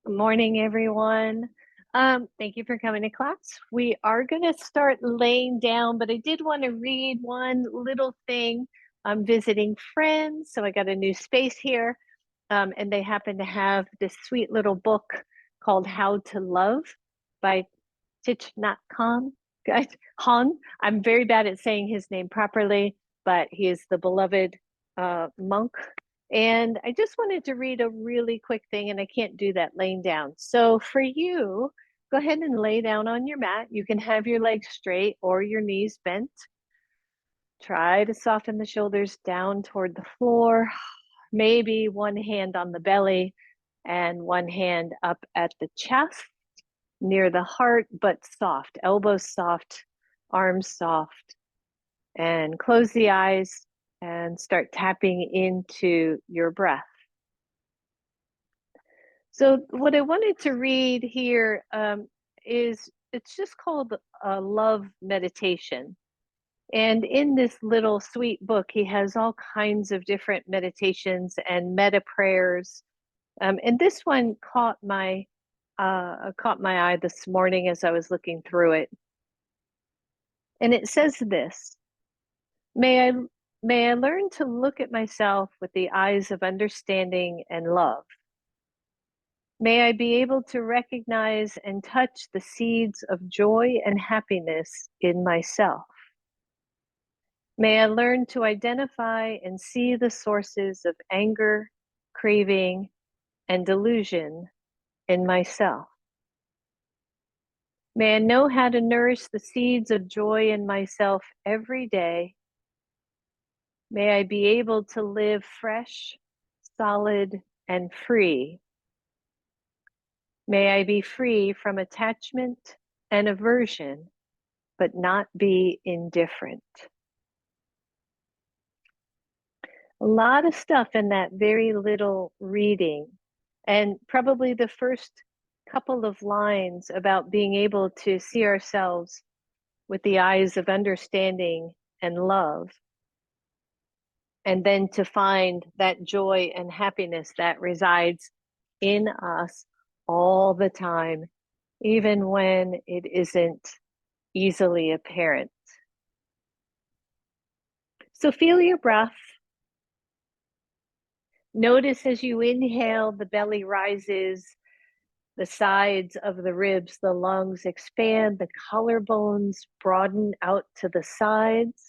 Good morning, everyone. Thank you for coming to class. We are going to start laying down, but I did want to read one little thing. I'm visiting friends, so I got a new space here, and they happen to have this sweet little book called How to Love by Thich Nhat Hanh. Han. I'm very bad at saying his name properly, but he is the beloved monk. And I just wanted to read a really quick thing, and I can't do that laying down. So for you, go ahead and lay down on your mat. You can have your legs straight or your knees bent. Try to soften the shoulders down toward the floor. Maybe one hand on the belly and one hand up at the chest near the heart, but soft, elbows soft, arms soft. And close the eyes and start tapping into your breath. So what I wanted to read here is it's just called a love meditation. And in this little sweet book, he has all kinds of different meditations and metta prayers. And this one caught my eye this morning as I was looking through it. And it says this: May I may I learn to look at myself with the eyes of understanding and love. May I be able to recognize and touch the seeds of joy and happiness in myself. May I learn to identify and see the sources of anger, craving, and delusion in myself. May I know how to nourish the seeds of joy in myself every day. May I be able to live fresh, solid, and free. May I be free from attachment and aversion, but not be indifferent. A lot of stuff in that very little reading, and probably the first couple of lines about being able to see ourselves with the eyes of understanding and love, and then to find that joy and happiness that resides in us all the time, even when it isn't easily apparent. So feel your breath. Notice as you inhale, the belly rises, the sides of the ribs, the lungs expand, the collarbones broaden out to the sides.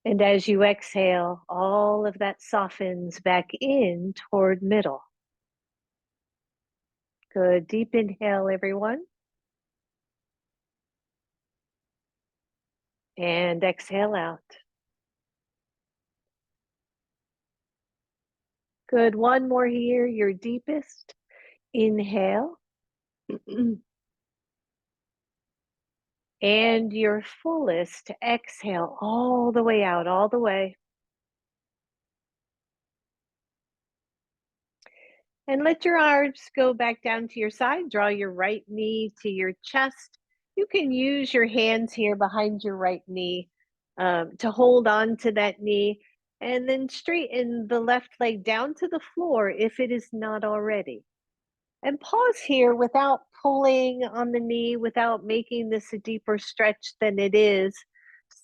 And as you exhale, all of that softens back in toward middle. Good. Deep inhale, everyone. And exhale out. Good. One more here, your deepest. Inhale. And your fullest exhale all the way out, all the way. And let your arms go back down to your side. Draw your right knee to your chest. You can use your hands here behind your right knee to hold on to that knee, and then straighten the left leg down to the floor if it is not already. And pause here without pulling on the knee, without making this a deeper stretch than it is.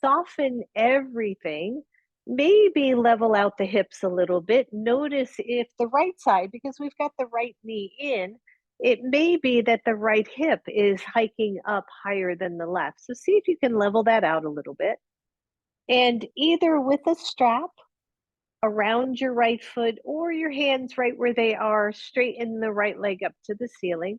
Soften everything. Maybe level out the hips a little bit. Notice if the right side, because we've got the right knee in, it may be that the right hip is hiking up higher than the left. So see if you can level that out a little bit. And either with a strap around your right foot or your hands right where they are, straighten the right leg up to the ceiling.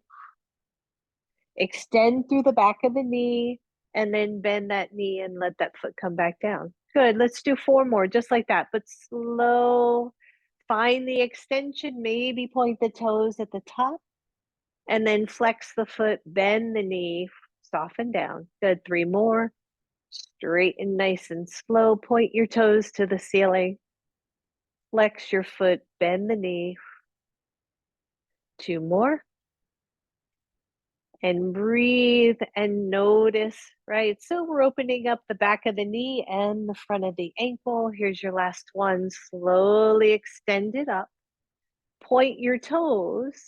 Extend through the back of the knee and then bend that knee and let that foot come back down. Good. Let's do 4 more just like that, but slow. Find the extension, maybe point the toes at the top and then flex the foot, bend the knee, soften down. Good. 3 more. Straighten nice and slow. Point your toes to the ceiling. Flex your foot, bend the knee. 2 more. And breathe and notice, right? So we're opening up the back of the knee and the front of the ankle. Here's your last one. Slowly extend it up. Point your toes,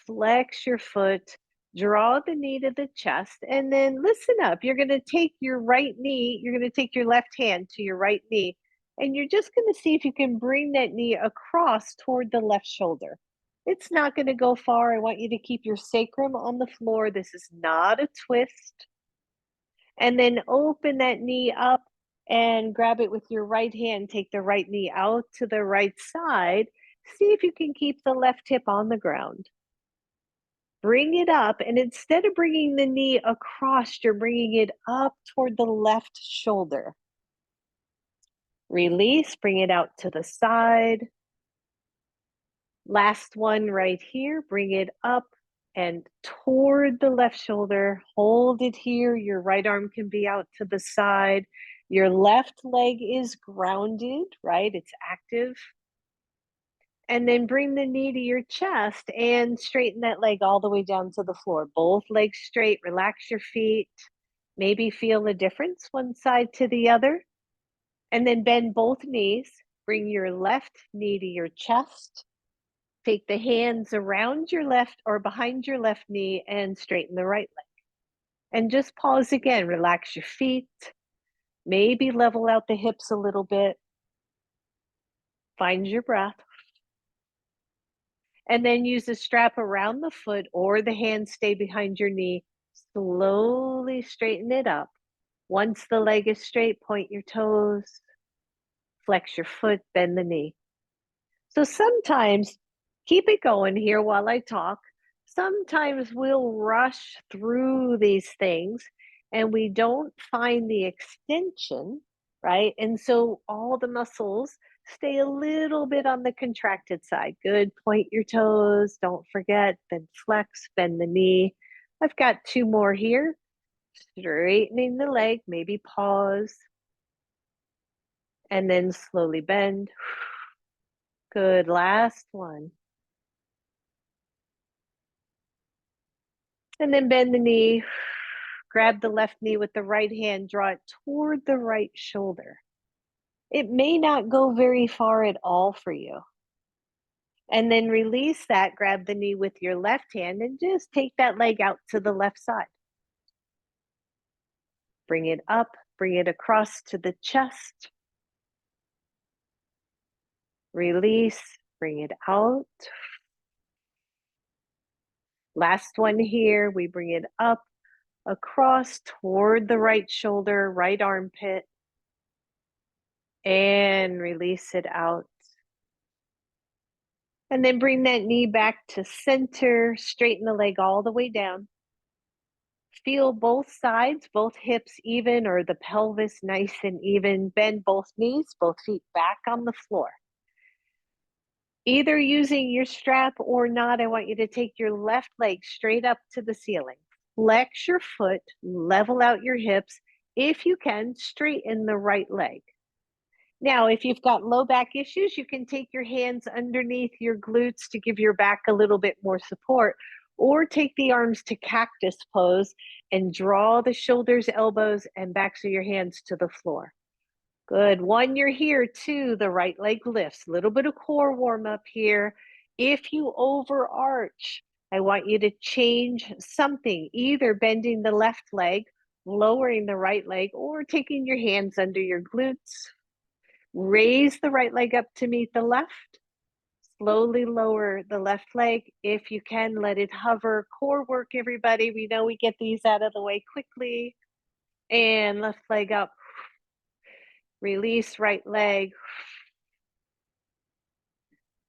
flex your foot, draw the knee to the chest, and then listen up. You're going to take your right knee, you're going to take your left hand to your right knee, and you're just going to see if you can bring that knee across toward the left shoulder. It's not going to go far. I want you to keep your sacrum on the floor. This is not a twist. And then open that knee up and grab it with your right hand. Take the right knee out to the right side. See if you can keep the left hip on the ground. Bring it up, and instead of bringing the knee across, you're bringing it up toward the left shoulder. Release, bring it out to the side. Last one right here, bring it up and toward the left shoulder. Hold it here. Your right arm can be out to the side. Your left leg is grounded, right? It's active. And then bring the knee to your chest and straighten that leg all the way down to the floor. Both legs straight, relax your feet. Maybe feel the difference one side to the other. And then bend both knees. Bring your left knee to your chest. Take the hands around your left or behind your left knee and straighten the right leg. And just pause again. Relax your feet. Maybe level out the hips a little bit. Find your breath. And then use a strap around the foot or the hand stay behind your knee. Slowly straighten it up. Once the leg is straight, point your toes, flex your foot, bend the knee. So sometimes, keep it going here while I talk. Sometimes we'll rush through these things and we don't find the extension, right? And so all the muscles stay a little bit on the contracted side. Good. Point your toes. Don't forget. Then flex, bend the knee. I've got two more here. Straightening the leg, maybe pause. And then slowly bend. Good. Last one. And then bend the knee. Grab the left knee with the right hand. Draw it toward the right shoulder. It may not go very far at all for you. And then release that. Grab the knee with your left hand and just take that leg out to the left side. Bring it up. Bring it across to the chest. Release. Bring it out. Last one here. We bring it up, across toward the right shoulder, right armpit, and release it out. And then bring that knee back to center, straighten the leg all the way down. Feel both sides, both hips even, or the pelvis nice and even. Bend both knees, both feet back on the floor. Either using your strap or not, I want you to take your left leg straight up to the ceiling. Flex your foot, level out your hips. If you can, straighten the right leg. Now, if you've got low back issues, you can take your hands underneath your glutes to give your back a little bit more support, or take the arms to cactus pose and draw the shoulders, elbows, and backs of your hands to the floor. Good. One, you're here. Two, the right leg lifts. A little bit of core warm up here. If you overarch, I want you to change something, either bending the left leg, lowering the right leg, or taking your hands under your glutes. Raise the right leg up to meet the left. Slowly lower the left leg. If you can, let it hover. Core work, everybody. We know we get these out of the way quickly. And left leg up. Release right leg.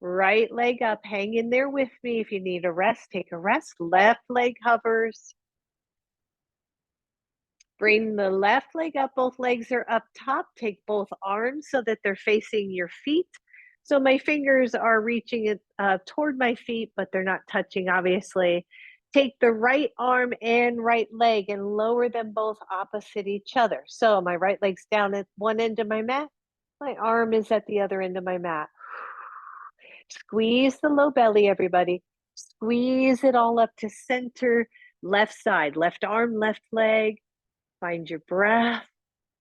Right leg up. Hang in there with me. If you need a rest, take a rest. Left leg hovers. Bring the left leg up. Both legs are up top. Take both arms so that they're facing your feet. So my fingers are reaching toward my feet, but they're not touching, obviously. Take the right arm and right leg and lower them both opposite each other. So my right leg's down at one end of my mat. My arm is at the other end of my mat. Squeeze the low belly, everybody. Squeeze it all up to center. Left side, left arm, left leg. Find your breath.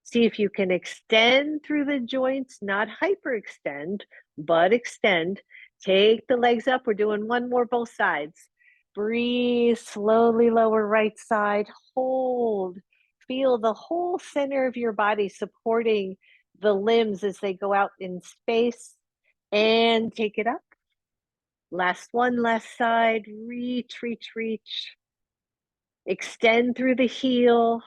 See if you can extend through the joints, not hyperextend, but extend. Take the legs up. We're doing one more, both sides. Breathe, slowly lower right side. Hold. Feel the whole center of your body supporting the limbs as they go out in space. And take it up. Last one, last side. Reach, reach, reach. Extend through the heel.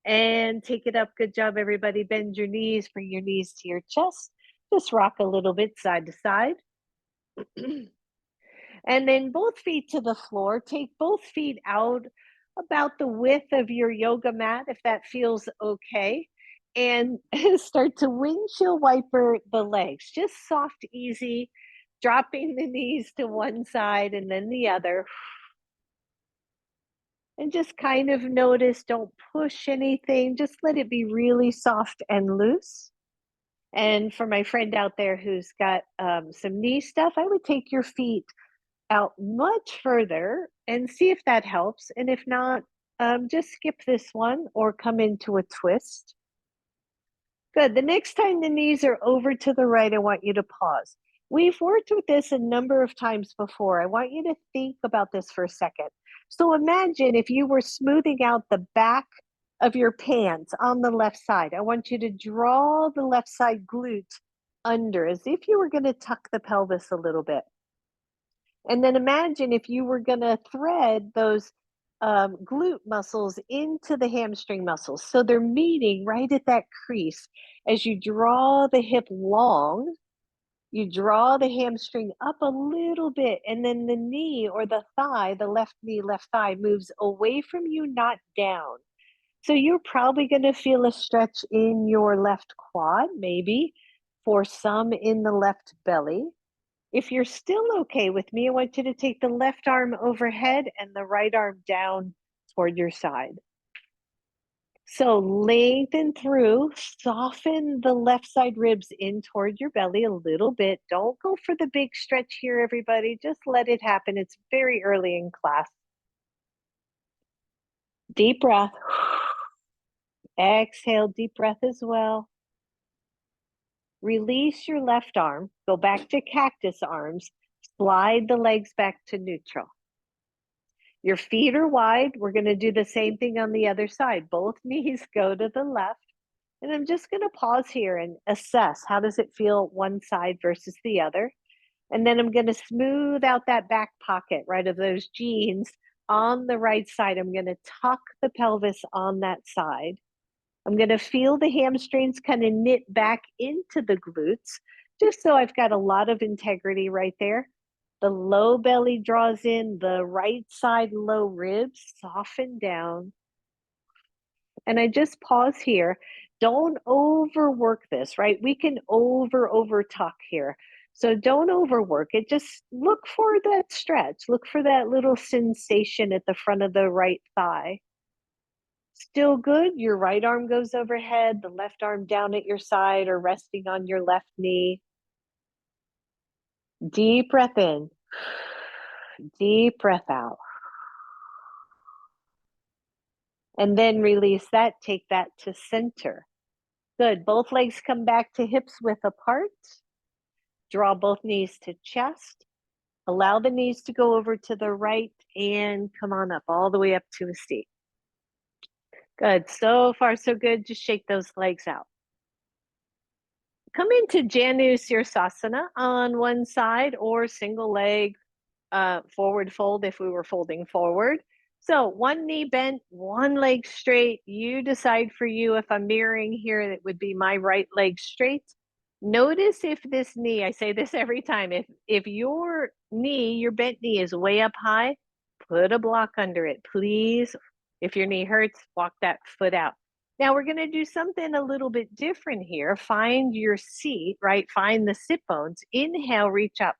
And take it up. Good job, everybody. Bend your knees. Bring your knees to your chest. Just rock a little bit side to side. And then both feet to the floor. Take both feet out about the width of your yoga mat, if that feels okay. And start to windshield wiper the legs. Just soft, easy, dropping the knees to one side and then the other. And just kind of notice, don't push anything. Just let it be really soft and loose. And for my friend out there who's got some knee stuff, I would take your feet out much further and see if that helps. And if not, just skip this one or come into a twist. Good. The next time the knees are over to the right, I want you to pause. We've worked with this a number of times before. I want you to think about this for a second. So imagine if you were smoothing out the back of your pants on the left side. I want you to draw the left side glute under as if you were going to tuck the pelvis a little bit. And then imagine if you were going to thread those glute muscles into the hamstring muscles. So they're meeting right at that crease. As you draw the hip long, you draw the hamstring up a little bit, and then the knee or the thigh, the left knee, left thigh, moves away from you, not down. So you're probably going to feel a stretch in your left quad, maybe, for some in the left belly. If you're still okay with me, I want you to take the left arm overhead and the right arm down toward your side. So lengthen through, soften the left side ribs in toward your belly a little bit. Don't go for the big stretch here, everybody. Just let it happen. It's very early in class. Deep breath. Exhale, deep breath as well. Release your left arm. Go back to cactus arms. Slide the legs back to neutral. Your feet are wide. We're going to do the same thing on the other side. Both knees go to the left. And I'm just going to pause here and assess, how does it feel one side versus the other? And then I'm going to smooth out that back pocket, right, of those jeans on the right side. I'm going to tuck the pelvis on that side. I'm going to feel the hamstrings kind of knit back into the glutes, just so I've got a lot of integrity right there. The low belly draws in, the right side low ribs soften down. And I just pause here. Don't overwork this, right? We can over tuck here. So don't overwork it. Just look for that stretch. Look for that little sensation at the front of the right thigh. Still good. Your right arm goes overhead, the left arm down at your side or resting on your left knee. Deep breath in. Deep breath out. And then release that. Take that to center. Good. Both legs come back to hips width apart. Draw both knees to chest. Allow the knees to go over to the right and come on up all the way up to a seat. Good. So far, so good. Just shake those legs out. Come into Janu Sirsasana on one side or single leg forward fold if we were folding forward. So one knee bent, one leg straight. You decide for you. If I'm mirroring here, it would be my right leg straight. Notice if this knee, I say this every time, if your knee, your bent knee is way up high, put a block under it, please. If your knee hurts, walk that foot out. Now we're going to do something a little bit different here. Find your seat, right? Find the sit bones. Inhale, reach up.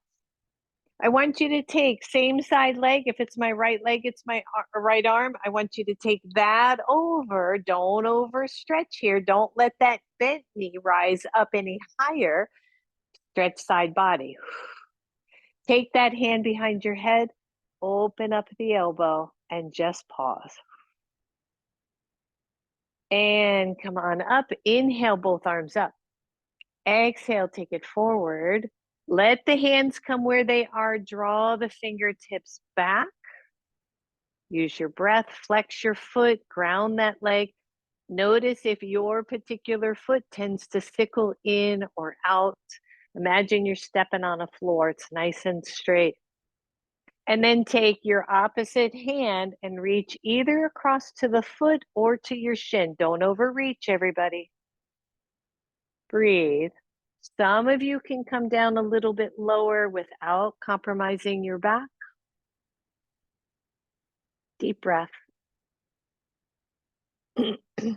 I want you to take same side leg. If it's my right leg, it's my right arm. I want you to take that over. Don't overstretch here. Don't let that bent knee rise up any higher. Stretch side body. Take that hand behind your head. Open up the elbow and just pause. And come on up. Inhale, both arms up. Exhale, take it forward. Let the hands come where they are. Draw the fingertips back. Use your breath. Flex your foot. Ground that leg. Notice if your particular foot tends to sickle in or out. Imagine you're stepping on a floor. It's nice and straight. And then take your opposite hand and reach either across to the foot or to your shin. Don't overreach, everybody. Breathe. Some of you can come down a little bit lower without compromising your back. Deep breath.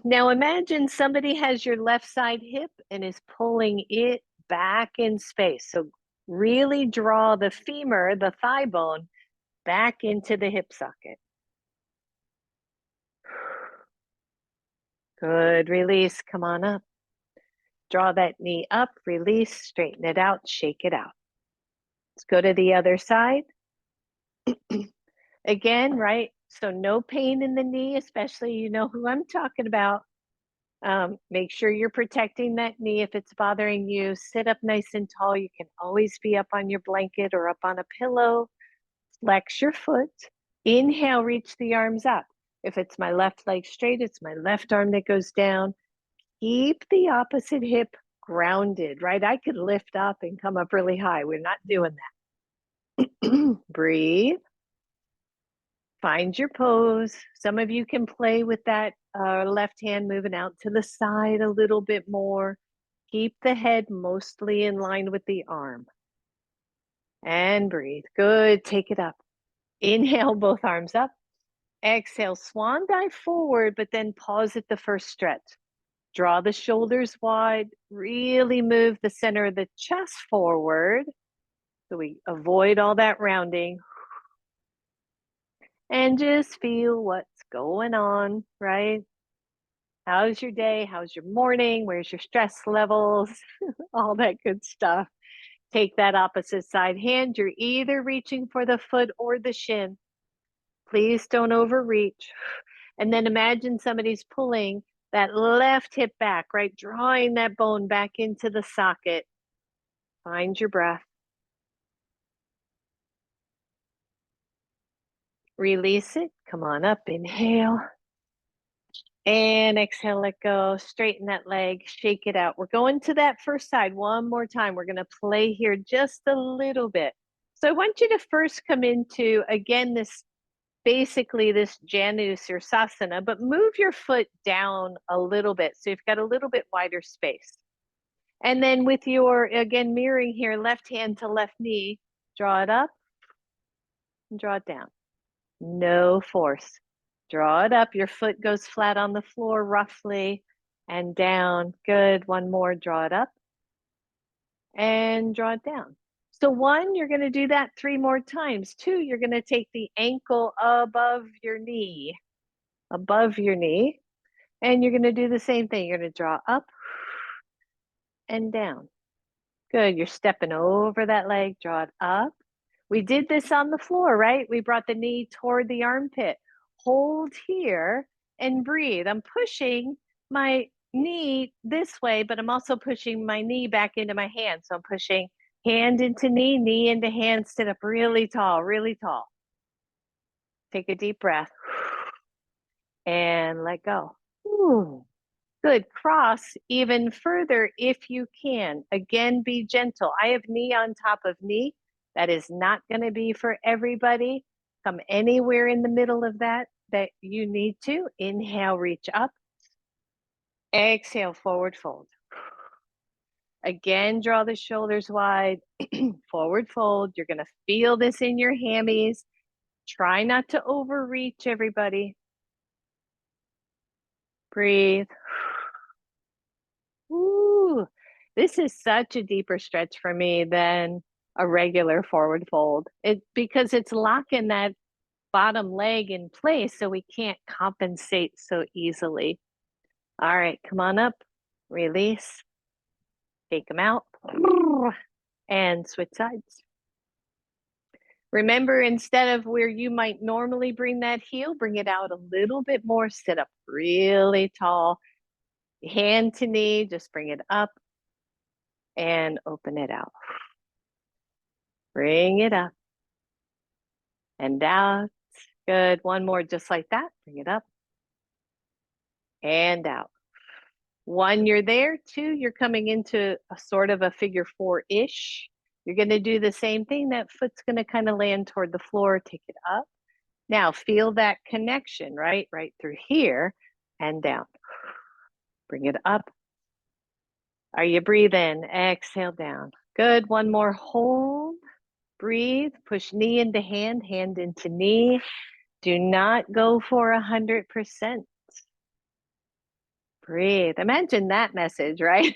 Now imagine somebody has your left side hip and is pulling it back in space. So really draw the femur, the thigh bone, back into the hip socket. Good, release, come on up. Draw that knee up, release, straighten it out, shake it out. Let's go to the other side. Again, right? So no pain in the knee, especially you know who I'm talking about. Make sure you're protecting that knee if it's bothering you. Sit up nice and tall. You can always be up on your blanket or up on a pillow. Flex your foot. Inhale, reach the arms up. If it's my left leg straight, it's my left arm that goes down. Keep the opposite hip grounded, right? I could lift up and come up really high. We're not doing that. Breathe. Find your pose. Some of you can play with that left hand moving out to the side a little bit more. Keep the head mostly in line with the arm. And breathe. Good. Take it up. Inhale, both arms up. Exhale, swan dive forward, but then pause at the first stretch. Draw the shoulders wide. Really move the center of the chest forward. So we avoid all that rounding. And just feel what's going on, right? How's your day? How's your morning? Where's your stress levels? All that good stuff. Take that opposite side hand. You're either reaching for the foot or the shin. Please don't overreach. And then imagine somebody's pulling that left hip back, right? Drawing that bone back into the socket. Find your breath. Release it. Come on up. Inhale. And exhale, let go. Straighten that leg. Shake it out. We're going to that first side one more time. We're going to play here just a little bit. So I want you to first come into, again, this basically this Janu Sirsasana, but move your foot down a little bit. So you've got a little bit wider space. And then with your, again, mirroring here, left hand to left knee, draw it up and draw it down. No force. Draw it up. Your foot goes flat on the floor roughly and down. Good. One more. Draw it up and draw it down. So one, you're going to do that 3 more times. 2, you're going to take the ankle above your knee, and you're going to do the same thing. You're going to draw up and down. Good. You're stepping over that leg. Draw it up. We did this on the floor, right? We brought the knee toward the armpit. Hold here and breathe. I'm pushing my knee this way, but I'm also pushing my knee back into my hand. So I'm pushing hand into knee into hand, sit up really tall, really tall. Take a deep breath and let go. Ooh. Good. Cross even further if you can. Again, be gentle. I have knee on top of knee. That is not going to be for everybody. Come anywhere in the middle of that you need to. Inhale, reach up. Exhale, forward fold. Again, draw the shoulders wide. Forward fold. You're going to feel this in your hammies. Try not to overreach, everybody. Breathe. Ooh, this is such a deeper stretch for me than a regular forward fold. Because it's locking that bottom leg in place, so we can't compensate so easily. All right, come on up, release, take them out, and switch sides. Remember, instead of where you might normally bring that heel, bring it out a little bit more, sit up really tall, hand to knee, just bring it up and open it out. Bring it up and out. Good. One more just like that. Bring it up and out. One, you're there. Two, you're coming into a sort of a figure four-ish. You're going to do the same thing. That foot's going to kind of land toward the floor. Take it up. Now feel that connection, right? Right through here and down. Bring it up. Are you breathing? Exhale down. Good. One more. Hold. Breathe. Push knee into hand, hand into knee. Do not go for 100%. Breathe. Imagine that message, right?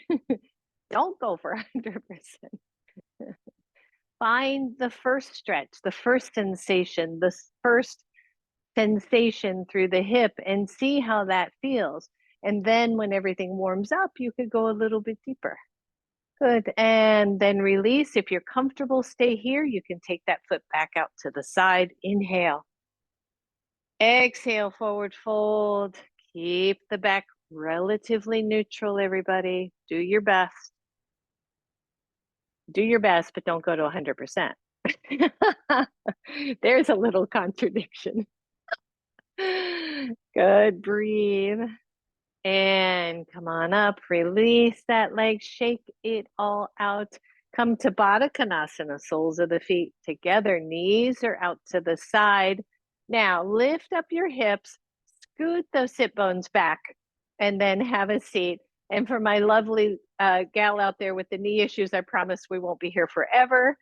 Don't go for 100%. Find the first stretch, the first sensation, the first sensation through the hip and see how that feels. And then when everything warms up, you could go a little bit deeper. Good. And then release. If you're comfortable, stay here. You can take that foot back out to the side. Inhale. Exhale, forward fold. Keep the back relatively neutral, everybody. Do your best. Do your best, but don't go to 100%. There's a little contradiction. Good. Breathe. And come on up. Release that leg. Shake it all out. Come to Baddha Konasana, soles of the feet together. Knees are out to the side. Now lift up your hips. Scoot those sit bones back. And then have a seat. And for my lovely gal out there with the knee issues, I promise we won't be here forever.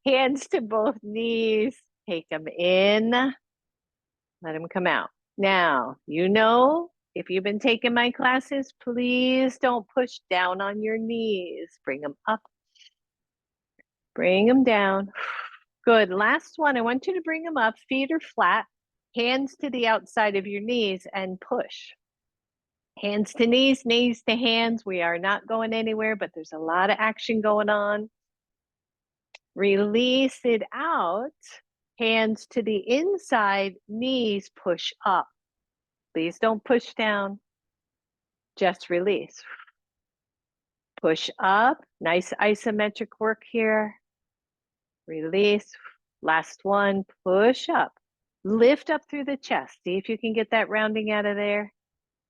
Hands to both knees. Take them in. Let them come out. Now, you know, if you've been taking my classes, please don't push down on your knees. Bring them up. Bring them down. Good. Last one. I want you to bring them up. Feet are flat. Hands to the outside of your knees and push. Hands to knees, knees to hands. We are not going anywhere, but there's a lot of action going on. Release it out. Hands to the inside, knees push up. Please don't push down. Just release. Push up. Nice isometric work here. Release. Last one. Push up. Lift up through the chest. See if you can get that rounding out of there.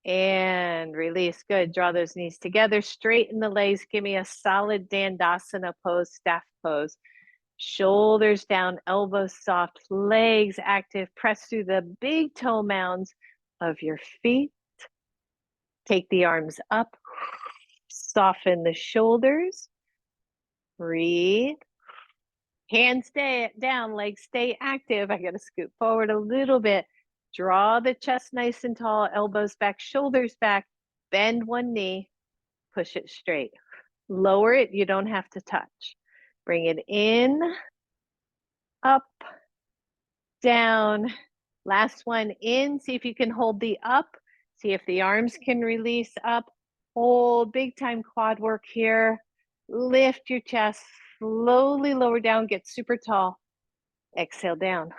And release. Good. Draw those knees together. Straighten the legs. Give me a solid Dandasana pose, staff pose. Shoulders down, elbows soft, legs active. Press through the big toe mounds of your feet. Take the arms up. Soften the shoulders. Breathe. Hands stay down, legs stay active. I got to scoot forward a little bit. Draw the chest nice and tall, elbows back, shoulders back. Bend one knee. Push it straight. Lower it. You don't have to touch. Bring it in, up, down. Last one in. See if you can hold the up. See if the arms can release up. Hold. Big time quad work here. Lift your chest. Slowly lower down. Get super tall. Exhale down.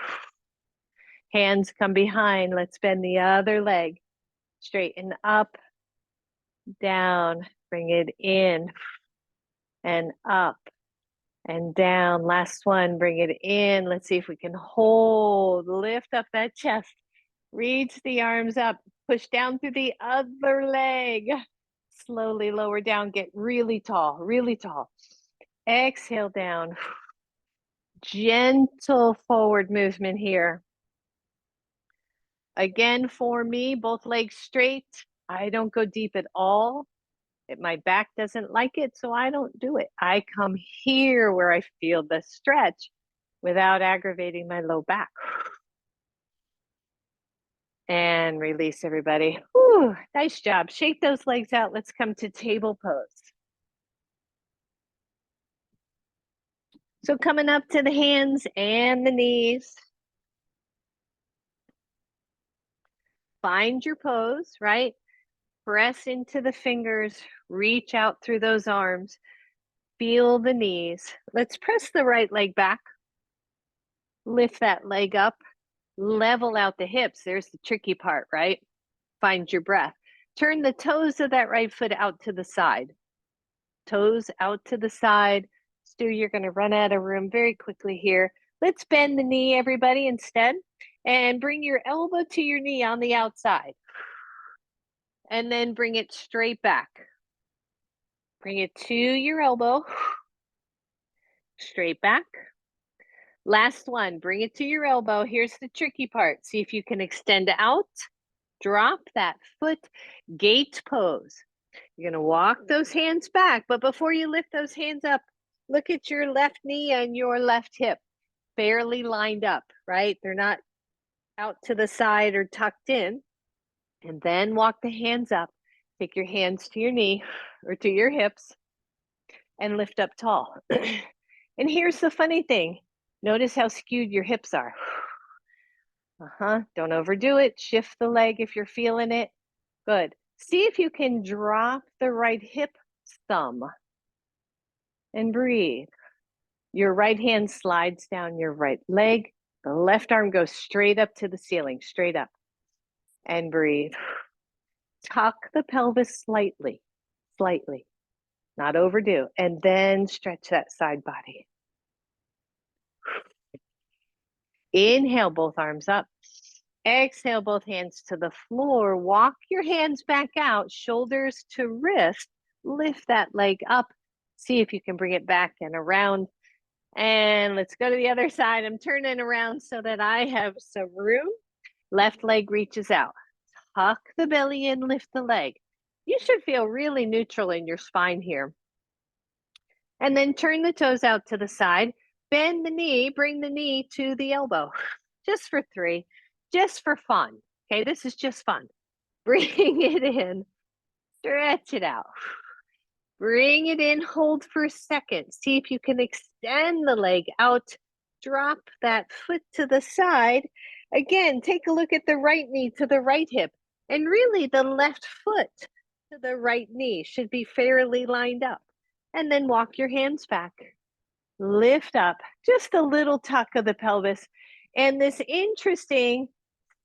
Hands come behind. Let's bend the other leg. Straighten up, down. Bring it in and up and down. Last one. Bring it in. Let's see if we can hold. Lift up that chest. Reach the arms up. Push down through the other leg. Slowly lower down. Get really tall, really tall. Exhale down. Gentle forward movement here. Again, for me, both legs straight. I don't go deep at all. My back doesn't like it, so I don't do it. I come here where I feel the stretch without aggravating my low back. And release, everybody. Whew, nice job. Shake those legs out. Let's come to table pose. So coming up to the hands and the knees. Find your pose, right? Press into the fingers. Reach out through those arms. Feel the knees. Let's press the right leg back. Lift that leg up. Level out the hips. There's the tricky part, right? Find your breath. Turn the toes of that right foot out to the side. Toes out to the side. do, you're going to run out of room very quickly here. Let's bend the knee, everybody, instead, and bring your elbow to your knee on the outside. And then bring it straight back. Bring it to your elbow, straight back. Last one, bring it to your elbow. Here's the tricky part. See if you can extend out, drop that foot, gate pose. You're gonna walk those hands back, but before you lift those hands up, look at your left knee and your left hip, fairly lined up, right? They're not out to the side or tucked in. And then walk the hands up. Take your hands to your knee or to your hips and lift up tall. And here's the funny thing. Notice how skewed your hips are. Don't overdo it. Shift the leg if you're feeling it. Good. See if you can drop the right hip thumb and breathe. Your right hand slides down your right leg. The left arm goes straight up to the ceiling, straight up. And breathe. Tuck the pelvis slightly, not overdo. And then stretch that side body. Inhale, both arms up. Exhale, both hands to the floor. Walk your hands back out, shoulders to wrist. Lift that leg up. See if you can bring it back and around. And let's go to the other side. I'm turning around so that I have some room. Left leg reaches out. Tuck the belly in, lift the leg. You should feel really neutral in your spine here. And then turn the toes out to the side. Bend the knee, bring the knee to the elbow. Just for 3, just for fun. Okay, this is just fun. Bring it in, stretch it out. Bring it in, hold for a second. See if you can extend the leg out. Drop that foot to the side. Again, take a look at the right knee to the right hip. And really the left foot to the right knee should be fairly lined up. And then walk your hands back. Lift up, just a little tuck of the pelvis. And this interesting,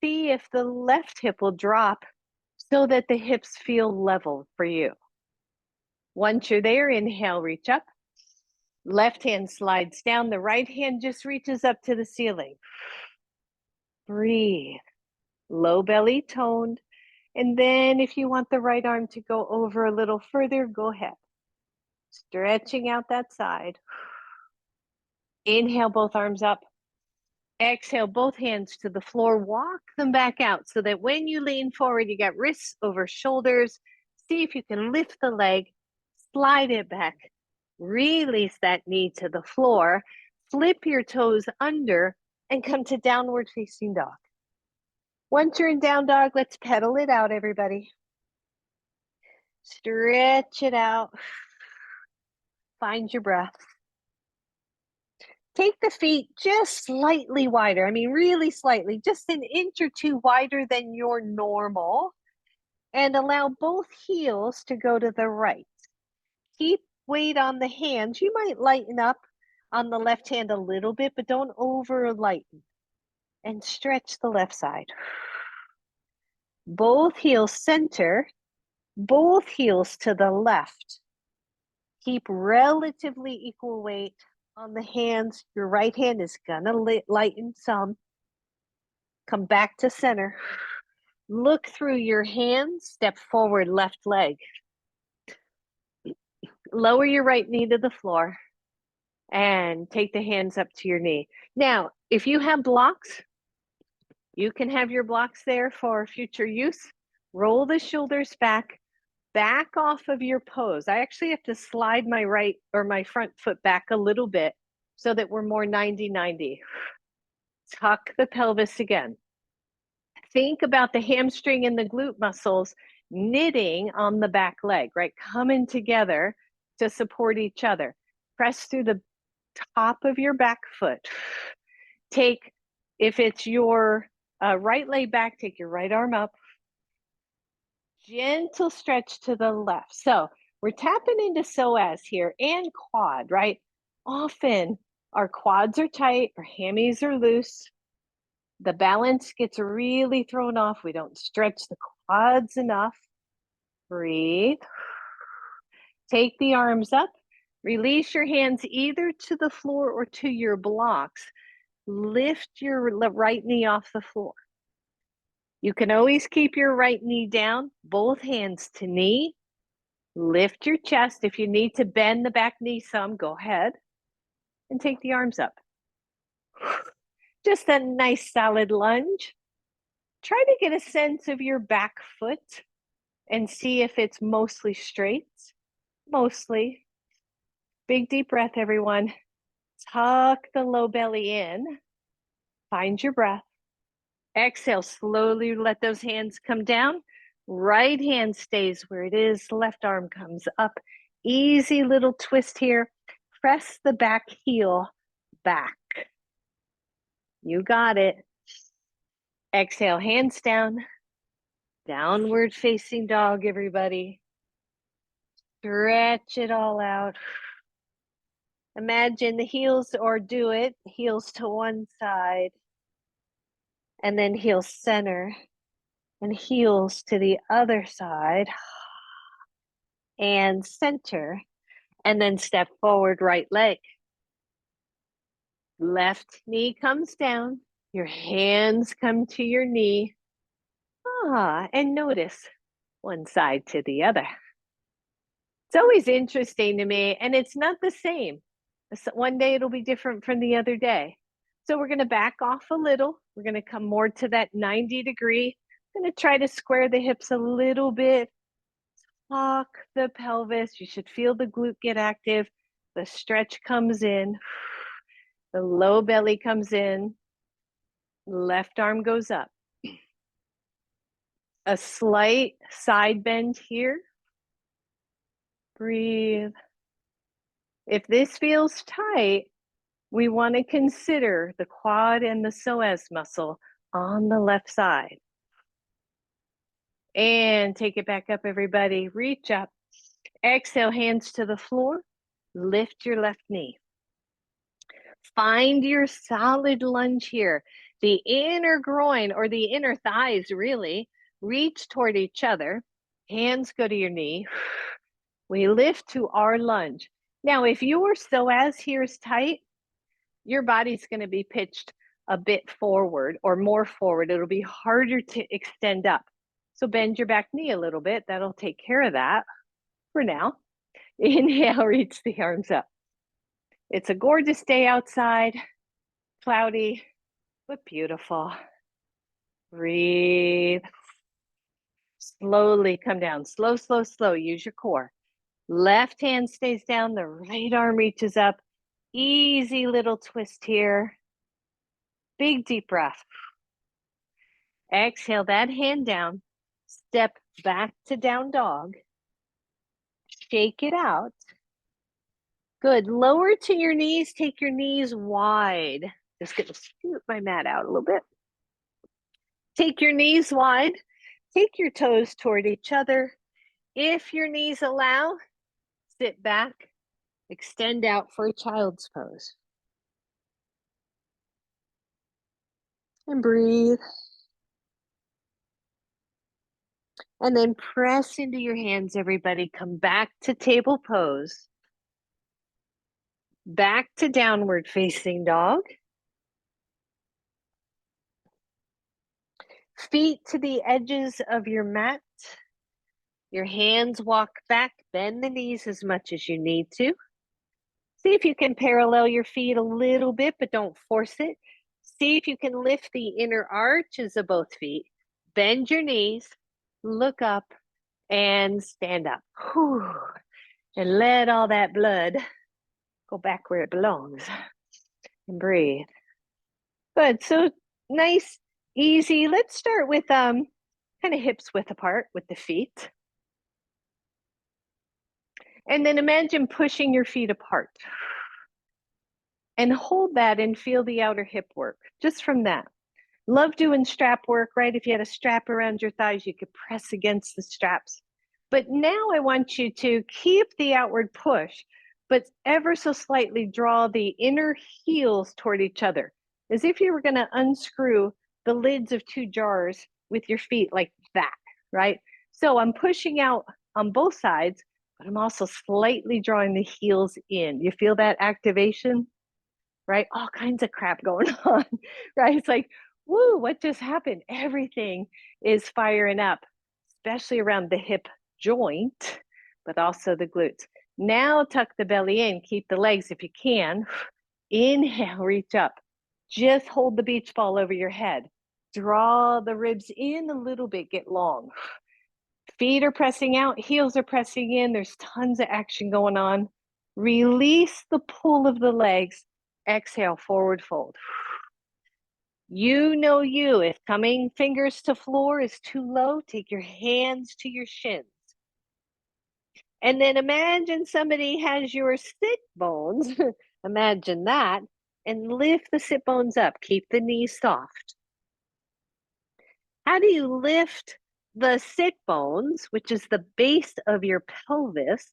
see if the left hip will drop so that the hips feel level for you. Once you're there, inhale, reach up. Left hand slides down. The right hand just reaches up to the ceiling. Breathe. Low belly toned. And then if you want the right arm to go over a little further, go ahead. Stretching out that side. Inhale, both arms up. Exhale, both hands to the floor. Walk them back out so that when you lean forward, you got wrists over shoulders. See if you can lift the leg, slide it back, release that knee to the floor, flip your toes under, and come to downward facing dog. Once you're in down dog, let's pedal it out, everybody. Stretch it out. Find your breath. Take the feet just slightly wider. I mean, really slightly, just an inch or 2 wider than your normal. And allow both heels to go to the right. Keep weight on the hands. You might lighten up on the left hand a little bit, but don't over lighten. And stretch the left side. Both heels center. Both heels to the left. Keep relatively equal weight on the hands. Your right hand is gonna lighten some. Come back to center. Look through your hands. Step forward, left leg. Lower your right knee to the floor and take the hands up to your knee. Now, if you have blocks, you can have your blocks there for future use. Roll the shoulders back off of your pose. I actually have to slide my right or my front foot back a little bit so that we're more 90-90. Tuck the pelvis again. Think about the hamstring and the glute muscles knitting on the back leg, right? Coming together to support each other. Press through the top of your back foot. Take, if it's your right leg back, take your right arm up. Gentle stretch to the left. So we're tapping into psoas here and quad, right? Often our quads are tight, our hammies are loose. The balance gets really thrown off. We don't stretch the quads enough. Breathe. Take the arms up. Release your hands either to the floor or to your blocks. Lift your right knee off the floor. You can always keep your right knee down, both hands to knee. Lift your chest. If you need to bend the back knee some, go ahead and take the arms up. Just a nice solid lunge. Try to get a sense of your back foot and see if it's mostly straight. Mostly. Big deep breath, everyone. Tuck the low belly in. Find your breath. Exhale, slowly let those hands come down. Right hand stays where it is. Left arm comes up. Easy little twist here. Press the back heel back. You got it. Exhale, hands down. Downward facing dog, everybody. Stretch it all out. Imagine the heels, or do it, heels to one side, and then heels center, and heels to the other side, and center, and then step forward, right leg. Left knee comes down, your hands come to your knee. And notice one side to the other. It's always interesting to me, and it's not the same. One day it'll be different from the other day. So we're going to back off a little. We're going to come more to that 90 degree. I'm going to try to square the hips a little bit. Lock the pelvis. You should feel the glute get active. The stretch comes in. The low belly comes in. Left arm goes up. A slight side bend here. Breathe. If this feels tight, we want to consider the quad and the psoas muscle on the left side. And take it back up, everybody. Reach up. Exhale, hands to the floor. Lift your left knee. Find your solid lunge here. The inner groin or the inner thighs really reach toward each other. Hands go to your knee. We lift to our lunge. Now, if your psoas here is tight, your body's going to be pitched a bit forward or more forward. It'll be harder to extend up. So bend your back knee a little bit. That'll take care of that for now. Inhale, reach the arms up. It's a gorgeous day outside, cloudy, but beautiful. Breathe. Slowly come down. Slow, slow, slow. Use your core. Left hand stays down. The right arm reaches up. Easy little twist here. Big deep breath. Exhale that hand down. Step back to down dog. Shake it out. Good. Lower to your knees. Take your knees wide. Just gonna scoot my mat out a little bit. Take your knees wide. Take your toes toward each other. If your knees allow, sit back. Extend out for a child's pose. And breathe. And then press into your hands, everybody. Come back to table pose. Back to downward facing dog. Feet to the edges of your mat. Your hands walk back. Bend the knees as much as you need to. See if you can parallel your feet a little bit, but don't force it. See if you can lift the inner arches of both feet. Bend your knees. Look up and stand up. Whew. And let all that blood go back where it belongs. And breathe. Good. So nice, easy. Let's start with kind of hips width apart with the feet. And then imagine pushing your feet apart. And hold that and feel the outer hip work just from that. Love doing strap work, right? If you had a strap around your thighs, you could press against the straps. But now I want you to keep the outward push, but ever so slightly draw the inner heels toward each other, as if you were going to unscrew the lids of two jars with your feet like that, right? So I'm pushing out on both sides, but I'm also slightly drawing the heels in. You feel that activation, right? All kinds of crap going on, right? It's like, woo, what just happened? Everything is firing up, especially around the hip joint, but also the glutes. Now tuck the belly in, keep the legs if you can. Inhale, reach up. Just hold the beach ball over your head. Draw the ribs in a little bit, get long. Feet are pressing out, heels are pressing in. There's tons of action going on. Release the pull of the legs. Exhale, forward fold. You know you. If coming fingers to floor is too low, take your hands to your shins. And then imagine somebody has your sit bones. Imagine that. And lift the sit bones up. Keep the knees soft. How do you lift the sit bones, which is the base of your pelvis,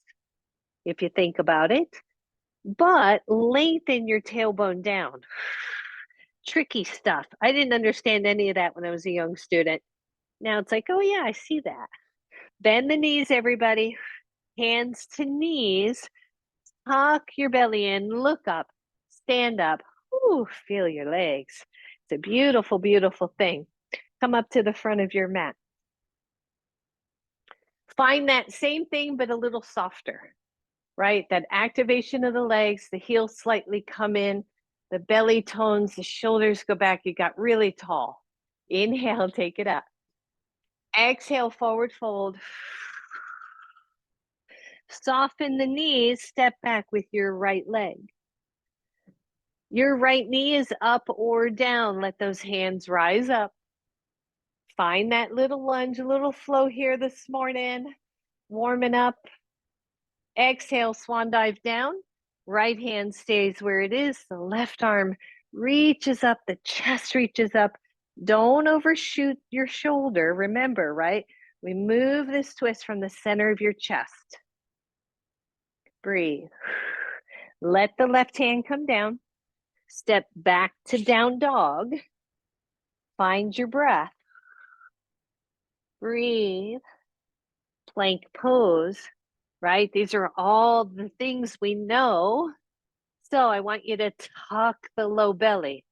if you think about it, but lengthen your tailbone down? Tricky stuff. I didn't understand any of that when I was a young student. Now it's like, oh, yeah, I see that. Bend the knees, everybody. Hands to knees. Tuck your belly in. Look up. Stand up. Ooh, feel your legs. It's a beautiful, beautiful thing. Come up to the front of your mat. Find that same thing, but a little softer, right? That activation of the legs, the heels slightly come in, the belly tones, the shoulders go back. You got really tall. Inhale, take it up. Exhale, forward fold. Soften the knees, step back with your right leg. Your right knee is up or down. Let those hands rise up. Find that little lunge, a little flow here this morning. Warming up. Exhale, swan dive down. Right hand stays where it is. The left arm reaches up, the chest reaches up. Don't overshoot your shoulder. Remember, right? We move this twist from the center of your chest. Breathe. Let the left hand come down. Step back to down dog. Find your breath. Breathe. Plank pose, right? These are all the things we know. So I want you to tuck the low belly.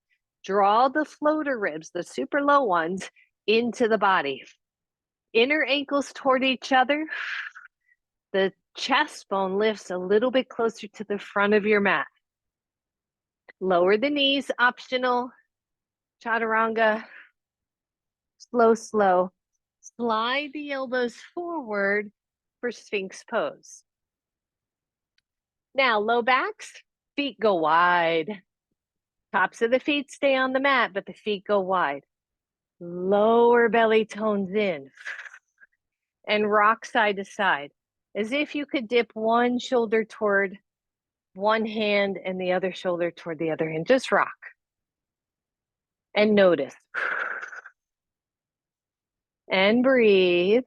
Draw the floater ribs, the super low ones, into the body. Inner ankles toward each other. The chest bone lifts a little bit closer to the front of your mat. Lower the knees, optional. Chaturanga. Slow, slow. Slide the elbows forward for Sphinx pose. Now, low backs, feet go wide. Tops of the feet stay on the mat, but the feet go wide. Lower belly tones in and rock side to side, as if you could dip one shoulder toward one hand and the other shoulder toward the other hand. Just rock and notice. And breathe.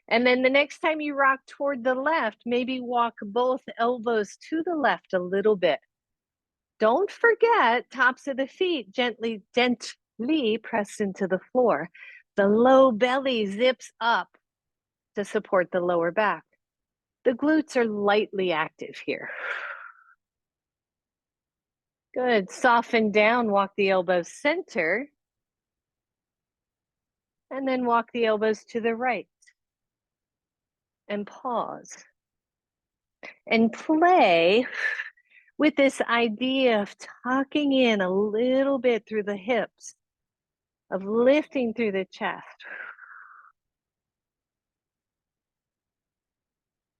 And then the next time you rock toward the left, maybe walk both elbows to the left a little bit. Don't forget, tops of the feet gently press into the floor. The low belly zips up to support the lower back. The glutes are lightly active here. Good. Soften down, walk the elbows center. And then walk the elbows to the right. And pause. And play with this idea of tucking in a little bit through the hips, of lifting through the chest.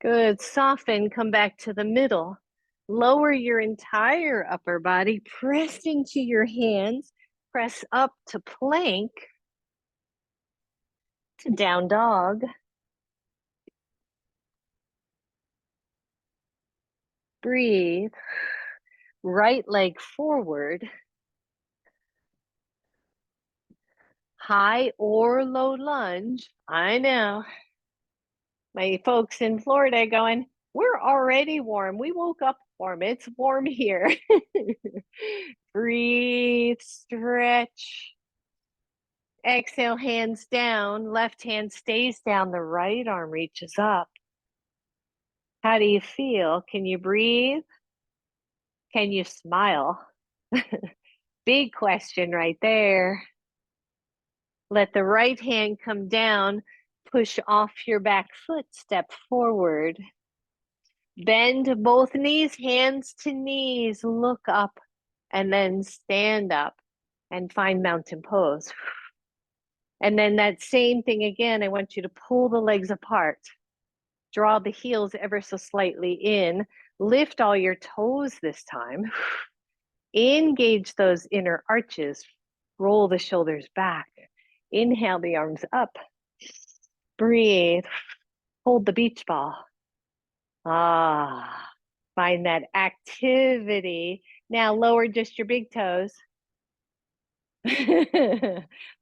Good. Soften, come back to the middle. Lower your entire upper body, press into your hands, press up to plank, to down dog. Breathe. Right leg forward. High or low lunge. I know. My folks in Florida going, we're already warm. We woke up warm. It's warm here. Breathe, stretch. Exhale, hands down. Left hand stays down. The right arm reaches up. How do you feel? Can you breathe? Can you smile? Big question right there. Let the right hand come down. Push off your back foot. Step forward. Bend both knees, hands to knees. Look up and then stand up and find mountain pose. And then that same thing again. I want you to pull the legs apart. Draw the heels ever so slightly in. Lift all your toes this time. Engage those inner arches. Roll the shoulders back. Inhale the arms up. Breathe. Hold the beach ball. Ah, find that activity. Now lower just your big toes.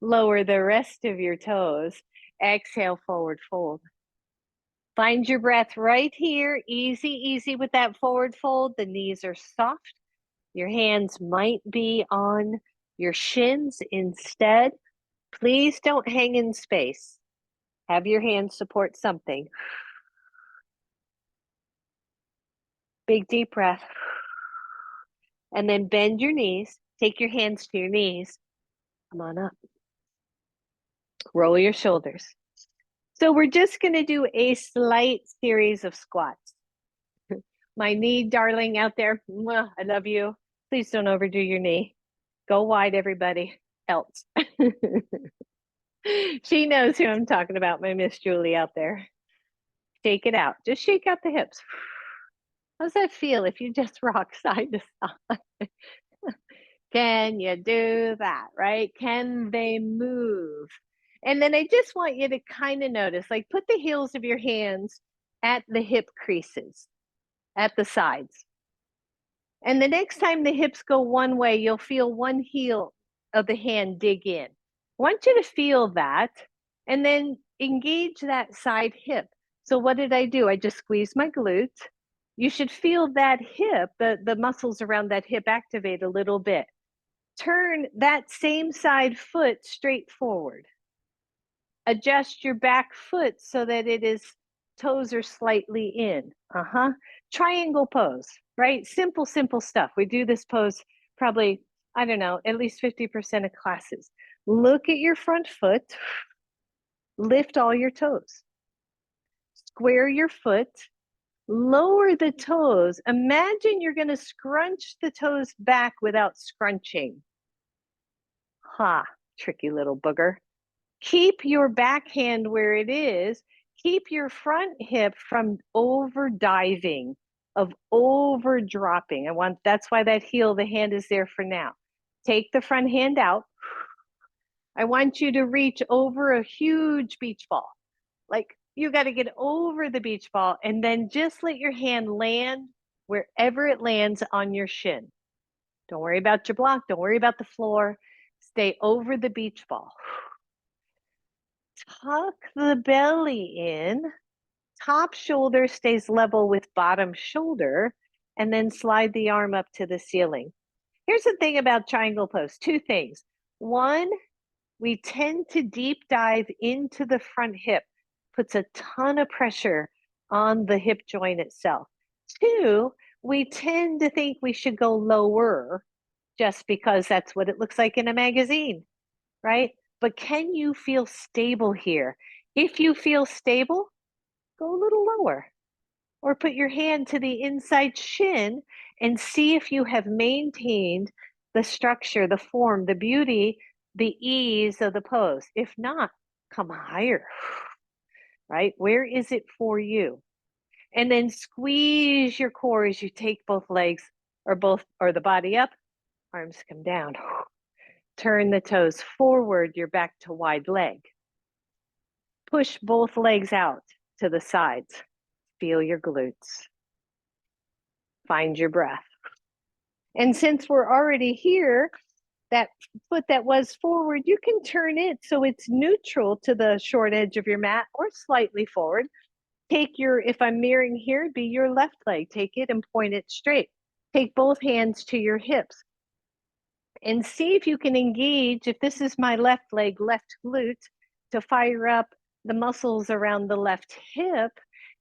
Lower the rest of your toes. Exhale, forward fold. Find your breath right here. Easy, easy with that forward fold. The knees are soft. Your hands might be on your shins instead. Please don't hang in space. Have your hands support something. Big deep breath. And then bend your knees. Take your hands to your knees. Come on up. Roll your shoulders. So we're just going to do a slight series of squats. My knee darling out there, I love you. Please don't overdo your knee. Go wide, everybody else. She knows who I'm talking about, my Miss Julie out there. Shake it out. Just shake out the hips. How's that feel if you just rock side to side? Can you do that, right? Can they move? And then I just want you to kind of notice, like put the heels of your hands at the hip creases, at the sides. And the next time the hips go one way, you'll feel one heel of the hand dig in. I want you to feel that and then engage that side hip. So what did I do? I just squeezed my glute. You should feel that hip, the muscles around that hip activate a little bit. Turn that same side foot straight forward. Adjust your back foot so that it is toes are slightly in. Triangle pose, right? Simple, simple stuff. We do this pose probably, I don't know, at least 50% of classes. Look at your front foot. Lift all your toes. Square your foot. Lower the toes. Imagine you're going to scrunch the toes back without scrunching. Ha, tricky little booger. Keep your backhand where it is. Keep your front hip from over diving, of over dropping. That's why that heel, the hand is there for now. Take the front hand out. I want you to reach over a huge beach ball. Like you got to get over the beach ball and then just let your hand land wherever it lands on your shin. Don't worry about your block. Don't worry about the floor. Stay over the beach ball. Tuck the belly in. Top shoulder stays level with bottom shoulder, and then slide the arm up to the ceiling. Here's the thing about triangle pose, two things. One, we tend to deep dive into the front hip, puts a ton of pressure on the hip joint itself. Two, we tend to think we should go lower just because that's what it looks like in a magazine, right? But can you feel stable here? If you feel stable, go a little lower or put your hand to the inside shin and see if you have maintained the structure, the form, the beauty, the ease of the pose. If not, come higher, right? Where is it for you? And then squeeze your core as you take both legs or the body up, arms come down. Turn the toes forward, you're back to wide leg. Push both legs out to the sides. Feel your glutes. Find your breath. And since we're already here, that foot that was forward, you can turn it so it's neutral to the short edge of your mat or slightly forward. Take your, if I'm mirroring here, be your left leg. Take it and point it straight. Take both hands to your hips. And see if you can engage, if this is my left leg, left glute, to fire up the muscles around the left hip,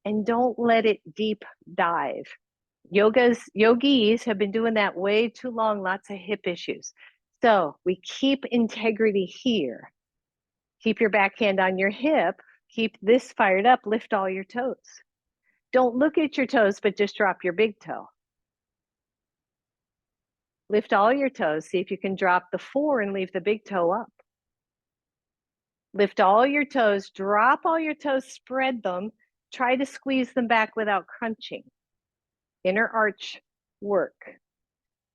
and don't let it deep dive. Yogis have been doing that way too long, lots of hip issues. So we keep integrity here. Keep your backhand on your hip, keep this fired up, lift all your toes. Don't look at your toes, but just drop your big toe. Lift all your toes. See if you can drop the 4 and leave the big toe up. Lift all your toes, drop all your toes, spread them. Try to squeeze them back without crunching. Inner arch work.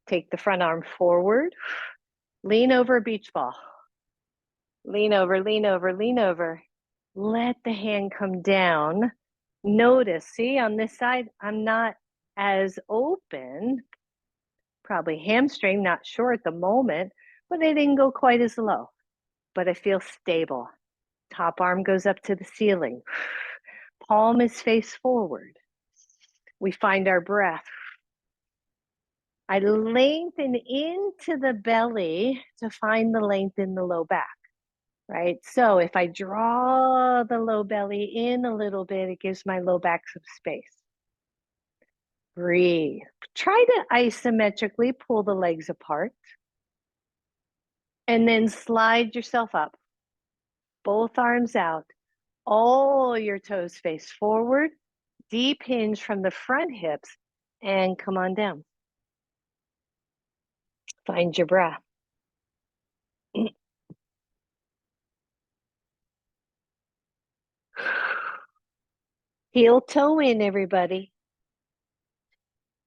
Take the front arm forward. Lean over a beach ball. Lean over, lean over, lean over. Let the hand come down. Notice, see, on this side, I'm not as open. Probably hamstring, not sure at the moment, but I didn't go quite as low. But I feel stable. Top arm goes up to the ceiling. Palm is face forward. We find our breath. I lengthen into the belly to find the length in the low back, right? So if I draw the low belly in a little bit, it gives my low back some space. Breathe. Try to isometrically pull the legs apart. And then slide yourself up. Both arms out. All your toes face forward. Deep hinge from the front hips. And come on down. Find your breath. Heel toe in, everybody.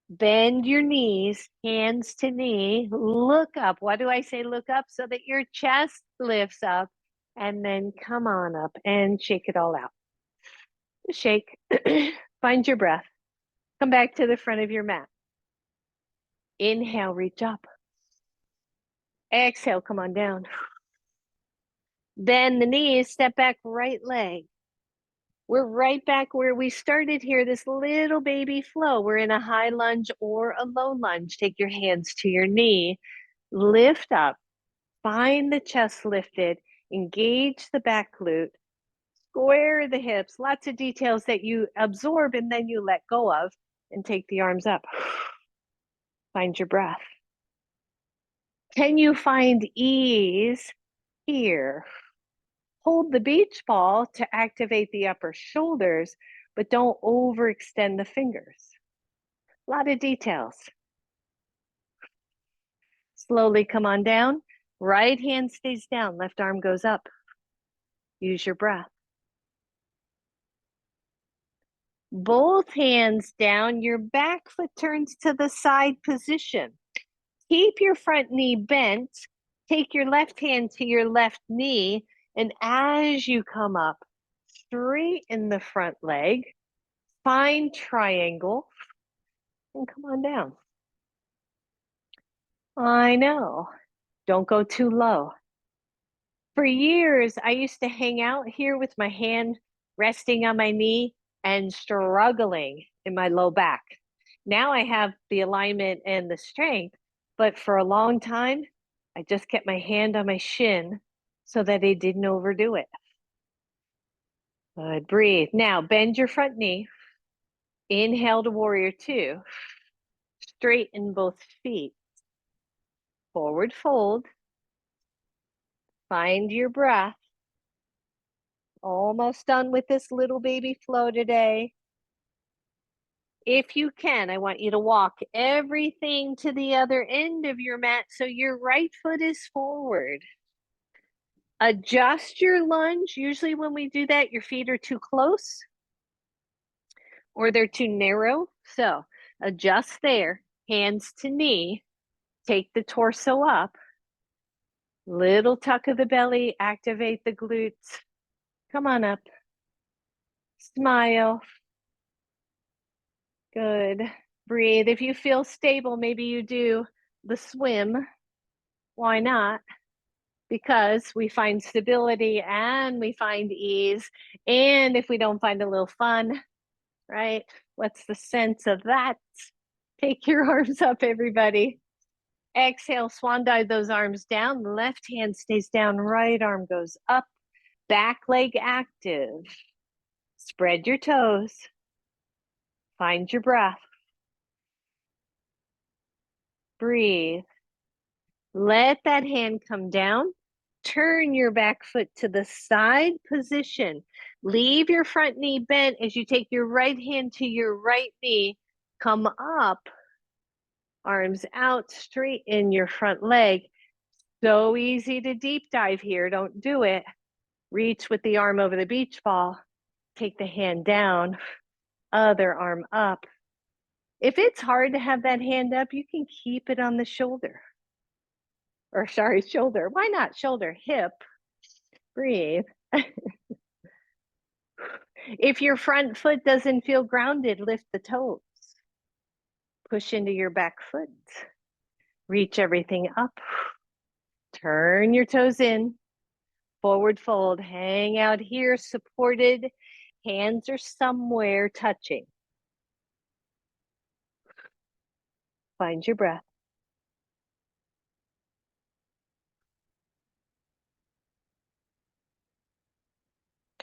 Bend your knees, hands to knee. Look up. Why do I say look up? So that your chest lifts up. And then come on up and shake it all out. Shake. Find your breath. Come back to the front of your mat. Inhale, reach up. Exhale, come on down. Bend the knees, step back, right leg. We're right back where we started here, this little baby flow. We're in a high lunge or a low lunge. Take your hands to your knee, lift up, find the chest lifted, engage the back glute, square the hips, lots of details that you absorb and then you let go of, and take the arms up. Find your breath. Can you find ease here? Hold the beach ball to activate the upper shoulders, but don't overextend the fingers. A lot of details. Slowly come on down. Right hand stays down, left arm goes up. Use your breath. Both hands down, your back foot turns to the side position. Keep your front knee bent. Take your left hand to your left knee, and as you come up, straighten the front leg, find triangle, and come on down. I know. Don't go too low. For years, I used to hang out here with my hand resting on my knee and struggling in my low back. Now I have the alignment and the strength, but for a long time, I just kept my hand on my shin so that I didn't overdo it. Good, breathe. Now bend your front knee. Inhale to warrior two. Straighten both feet. Forward fold. Find your breath. Almost done with this little baby flow today. If you can, I want you to walk everything to the other end of your mat so your right foot is forward. Adjust your lunge. Usually when we do that, your feet are too close or they're too narrow. So adjust there, hands to knee, take the torso up, little tuck of the belly, activate the glutes. Come on up, smile. Good, breathe. If you feel stable, maybe you do the swim. Why not? Because we find stability and we find ease. And if we don't find a little fun, right? What's the sense of that? Take your arms up, everybody. Exhale, swan dive those arms down. Left hand stays down, right arm goes up. Back leg active. Spread your toes. Find your breath. Breathe. Let that hand come down. Turn your back foot to the side position. Leave your front knee bent as you take your right hand to your right knee. Come up. Arms out, straighten your front leg. So easy to deep dive here. Don't do it. Reach with the arm over the beach ball. Take the hand down. Other arm up. If it's hard to have that hand up, you can keep it on the shoulder. Or sorry, shoulder. Why not shoulder? Hip. Breathe. If your front foot doesn't feel grounded, lift the toes. Push into your back foot. Reach everything up. Turn your toes in. Forward fold. Hang out here, supported. Hands are somewhere touching. Find your breath.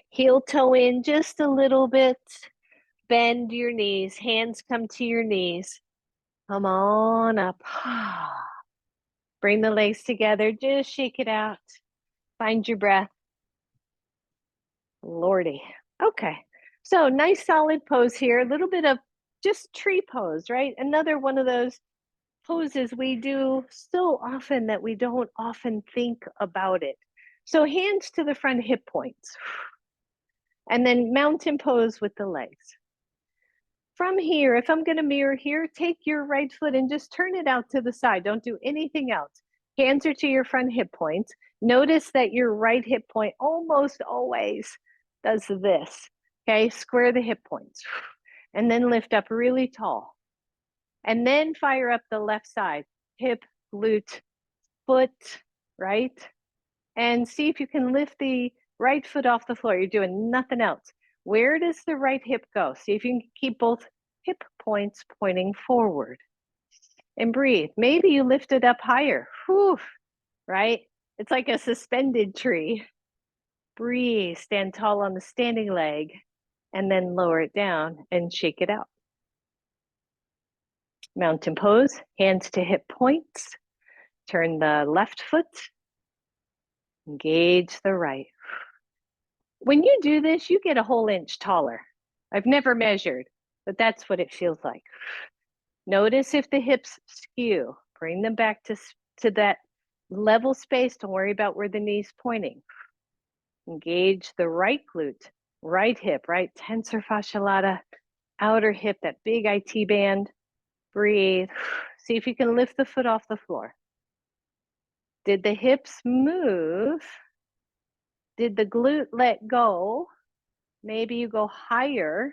Heel toe in just a little bit. Bend your knees. Hands come to your knees. Come on up. Bring the legs together. Just shake it out. Find your breath. Lordy. Okay. So nice solid pose here. A little bit of just tree pose, right? Another one of those poses we do so often that we don't often think about it. So hands to the front hip points. And then mountain pose with the legs. From here, if I'm going to mirror here, take your right foot and just turn it out to the side. Don't do anything else. Hands are to your front hip points. Notice that your right hip point almost always does this. Okay, square the hip points. And then lift up really tall. And then fire up the left side. Hip, glute, foot, right? And see if you can lift the right foot off the floor. You're doing nothing else. Where does the right hip go? See if you can keep both hip points pointing forward. And breathe. Maybe you lift it up higher. Whew, right? It's like a suspended tree. Breathe. Stand tall on the standing leg. And then lower it down and shake it out. Mountain pose. Hands to hip points. Turn the left foot. Engage the right. When you do this, you get a whole inch taller. I've never measured, but that's what it feels like. Notice if the hips skew. Bring them back to that level space. Don't worry about where the knee's pointing. Engage the right glute, right hip, right tensor fascia lata, outer hip, that big IT band. Breathe. See if you can lift the foot off the floor. Did the hips move? Did the glute let go? Maybe you go higher.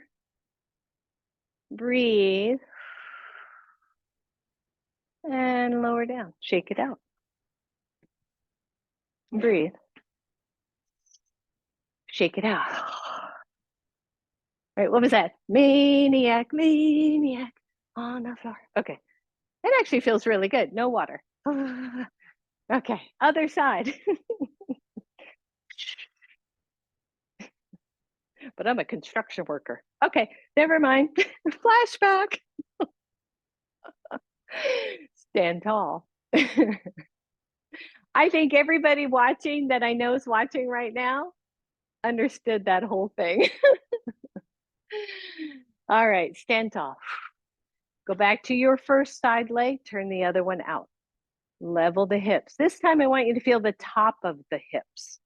Breathe. And lower down. Shake it out. Breathe. Shake it out. Right, what was that? Maniac, maniac on the floor. Okay, it actually feels really good. No water. Okay, other side. But I'm a construction worker. Okay, never mind. Flashback. Stand tall. I think everybody watching that I know is watching right now understood that whole thing. All right, stand tall. Go back to your first side leg, turn the other one out. Level the hips. This time I want you to feel the top of the hips,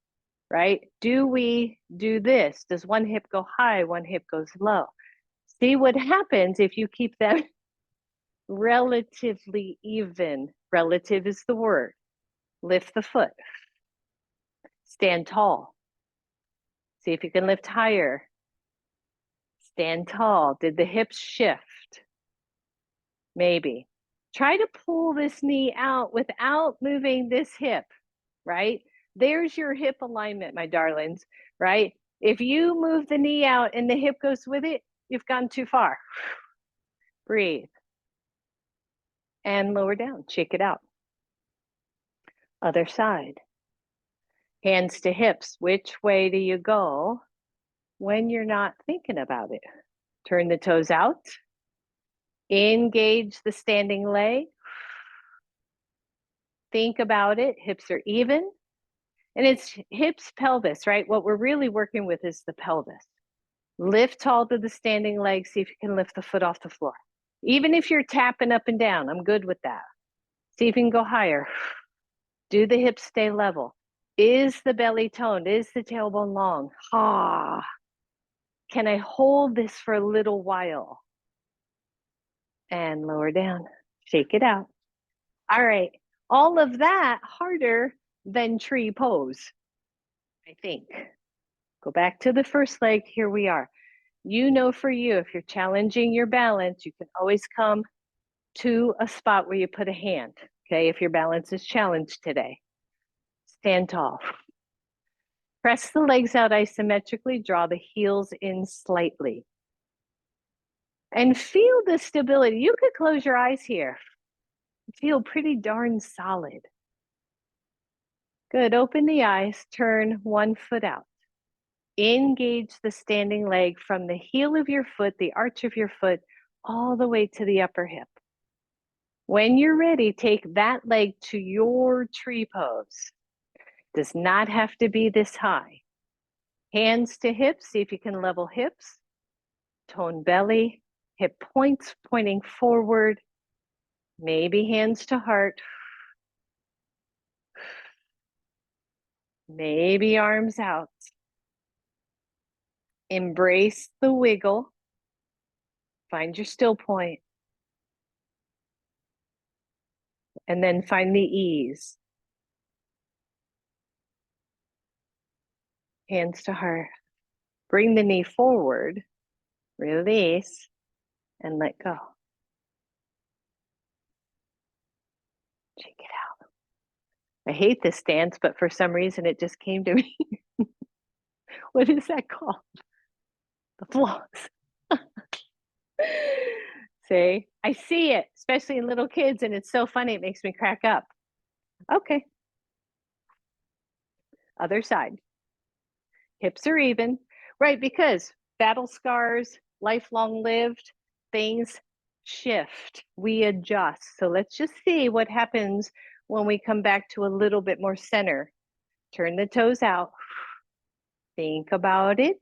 right? Do we do this? Does one hip go high, one hip goes low? See what happens if you keep them relatively even. Relative is the word. Lift the foot. Stand tall. See if you can lift higher. Stand tall. Did the hips shift? Maybe. Try to pull this knee out without moving this hip, right? There's your hip alignment, my darlings, right? If you move the knee out and the hip goes with it, you've gone too far. Breathe. And lower down, shake it out. Other side. Hands to hips. Which way do you go when you're not thinking about it? Turn the toes out. Engage the standing leg. Think about it. Hips are even. And it's hips, pelvis, right? What we're really working with is the pelvis. Lift tall to the standing leg. See if you can lift the foot off the floor. Even if you're tapping up and down, I'm good with that. See if you can go higher. Do the hips stay level? Is the belly toned? Is the tailbone long? Ah. Can I hold this for a little while? And lower down. Shake it out. All right. All of that harder than tree pose, I think. Go back to the first leg. Here we are. You know, for you, if you're challenging your balance, you can always come to a spot where you put a hand. Okay. If your balance is challenged today, stand tall. Press the legs out isometrically, draw the heels in slightly. And feel the stability. You could close your eyes here. Feel pretty darn solid. Good. Open the eyes, turn one foot out. Engage the standing leg from the heel of your foot, the arch of your foot, all the way to the upper hip. When you're ready, take that leg to your tree pose. Does not have to be this high. Hands to hips, see if you can level hips. Tone belly, hip points pointing forward. Maybe hands to heart. Maybe arms out. Embrace the wiggle. Find your still point. And then find the ease. Hands to heart. Bring the knee forward. Release and let go. Shake it out. I hate this stance, but for some reason it just came to me. What is that called? The floss. See, I see it, especially in little kids, and it's so funny. It makes me crack up. Okay. Other side. Hips are even, right? Because battle scars, lifelong lived, things shift. We adjust. So let's just see what happens when we come back to a little bit more center. Turn the toes out. Think about it.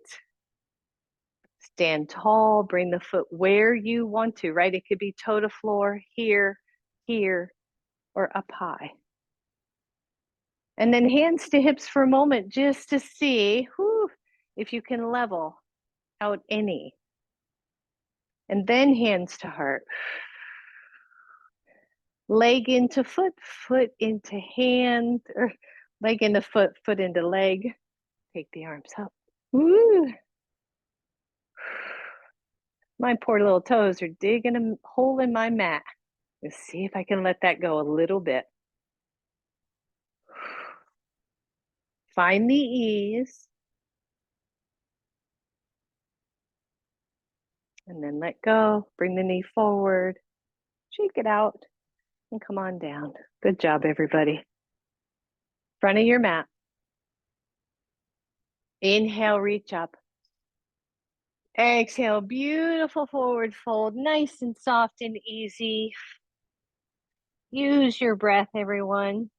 Stand tall, bring the foot where you want to, right? It could be toe to floor, here, here, or up high. And then hands to hips for a moment just to see if you can level out any. And then hands to heart. Leg into foot, foot into hand, or leg into foot, foot into leg. Take the arms up. Woo. My poor little toes are digging a hole in my mat. Let's see if I can let that go a little bit. Find the ease. And then let go. Bring the knee forward. Shake it out. And come on down. Good job, everybody. Front of your mat. Inhale, reach up. Exhale, beautiful forward fold. Nice and soft and easy. Use your breath, everyone.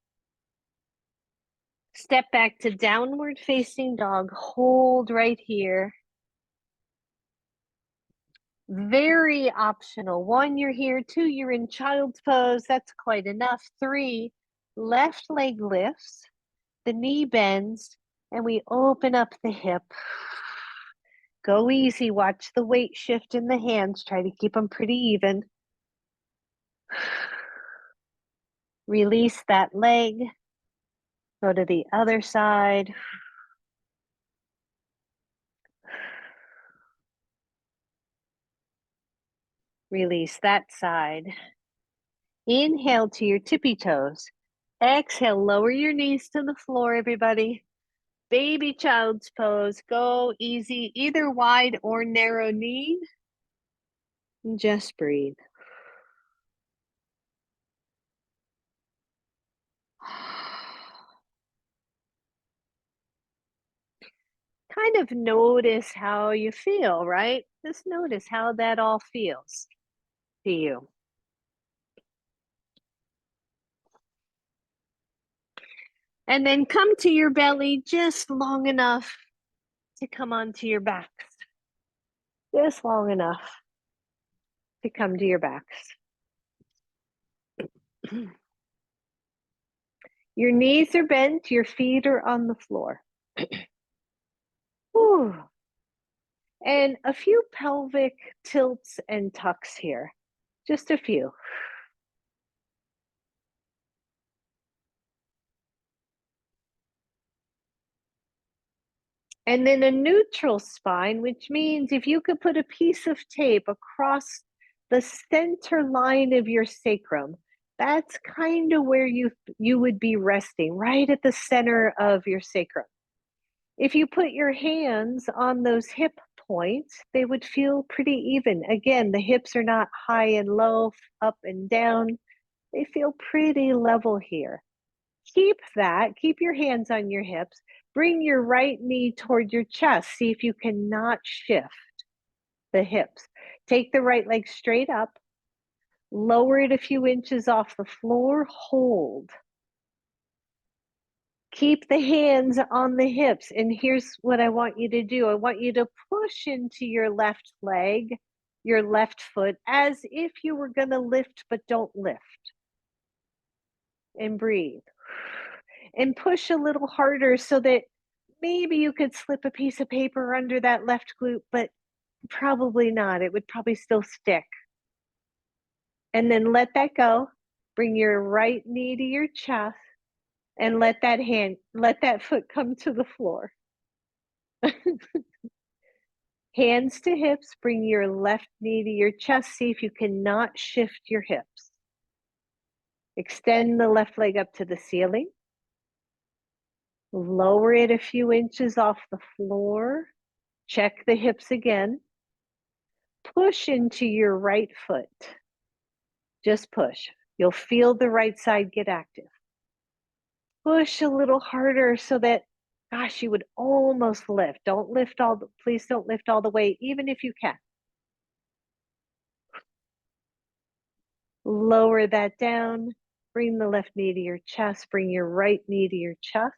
Step back to downward facing dog. Hold right here. Very optional. 1, you're here. 2, you're in child's pose. That's quite enough. 3, left leg lifts, the knee bends, and we open up the hip. Go easy. Watch the weight shift in the hands. Try to keep them pretty even. Release that leg. Go to the other side. Release that side. Inhale to your tippy toes. Exhale, lower your knees to the floor, everybody. Baby child's pose. Go easy, either wide or narrow knee. And just breathe. kind of notice how you feel, right? Just notice how that all feels to you. And then come to your belly just long enough to come onto your backs. Just long enough to come to your backs. Your knees are bent, your feet are on the floor. Whew. And a few pelvic tilts and tucks here. Just a few. And then a neutral spine, which means if you could put a piece of tape across the center line of your sacrum, that's kind of where you would be resting, right at the center of your sacrum. If you put your hands on those hip points, they would feel pretty even. Again, the hips are not high and low, up and down. They feel pretty level here. Keep your hands on your hips. Bring your right knee toward your chest. See if you cannot shift the hips. Take the right leg straight up. Lower it a few inches off the floor. Hold. Keep the hands on the hips. And here's what I want you to do. I want you to push into your left leg, your left foot, as if you were going to lift, but don't lift. And breathe. And push a little harder so that maybe you could slip a piece of paper under that left glute, but probably not. It would probably still stick. And then let that go. Bring your right knee to your chest and let that foot come to the floor. Hands to hips, bring your left knee to your chest. See if you cannot shift your hips. Extend the left leg up to the ceiling. Lower it a few inches off the floor. Check the hips again. Push into your right foot. Just push. You'll feel the right side get active. Push a little harder so that, gosh, you would almost lift. Please don't lift all the way, even if you can. Lower that down. Bring the left knee to your chest. Bring your right knee to your chest.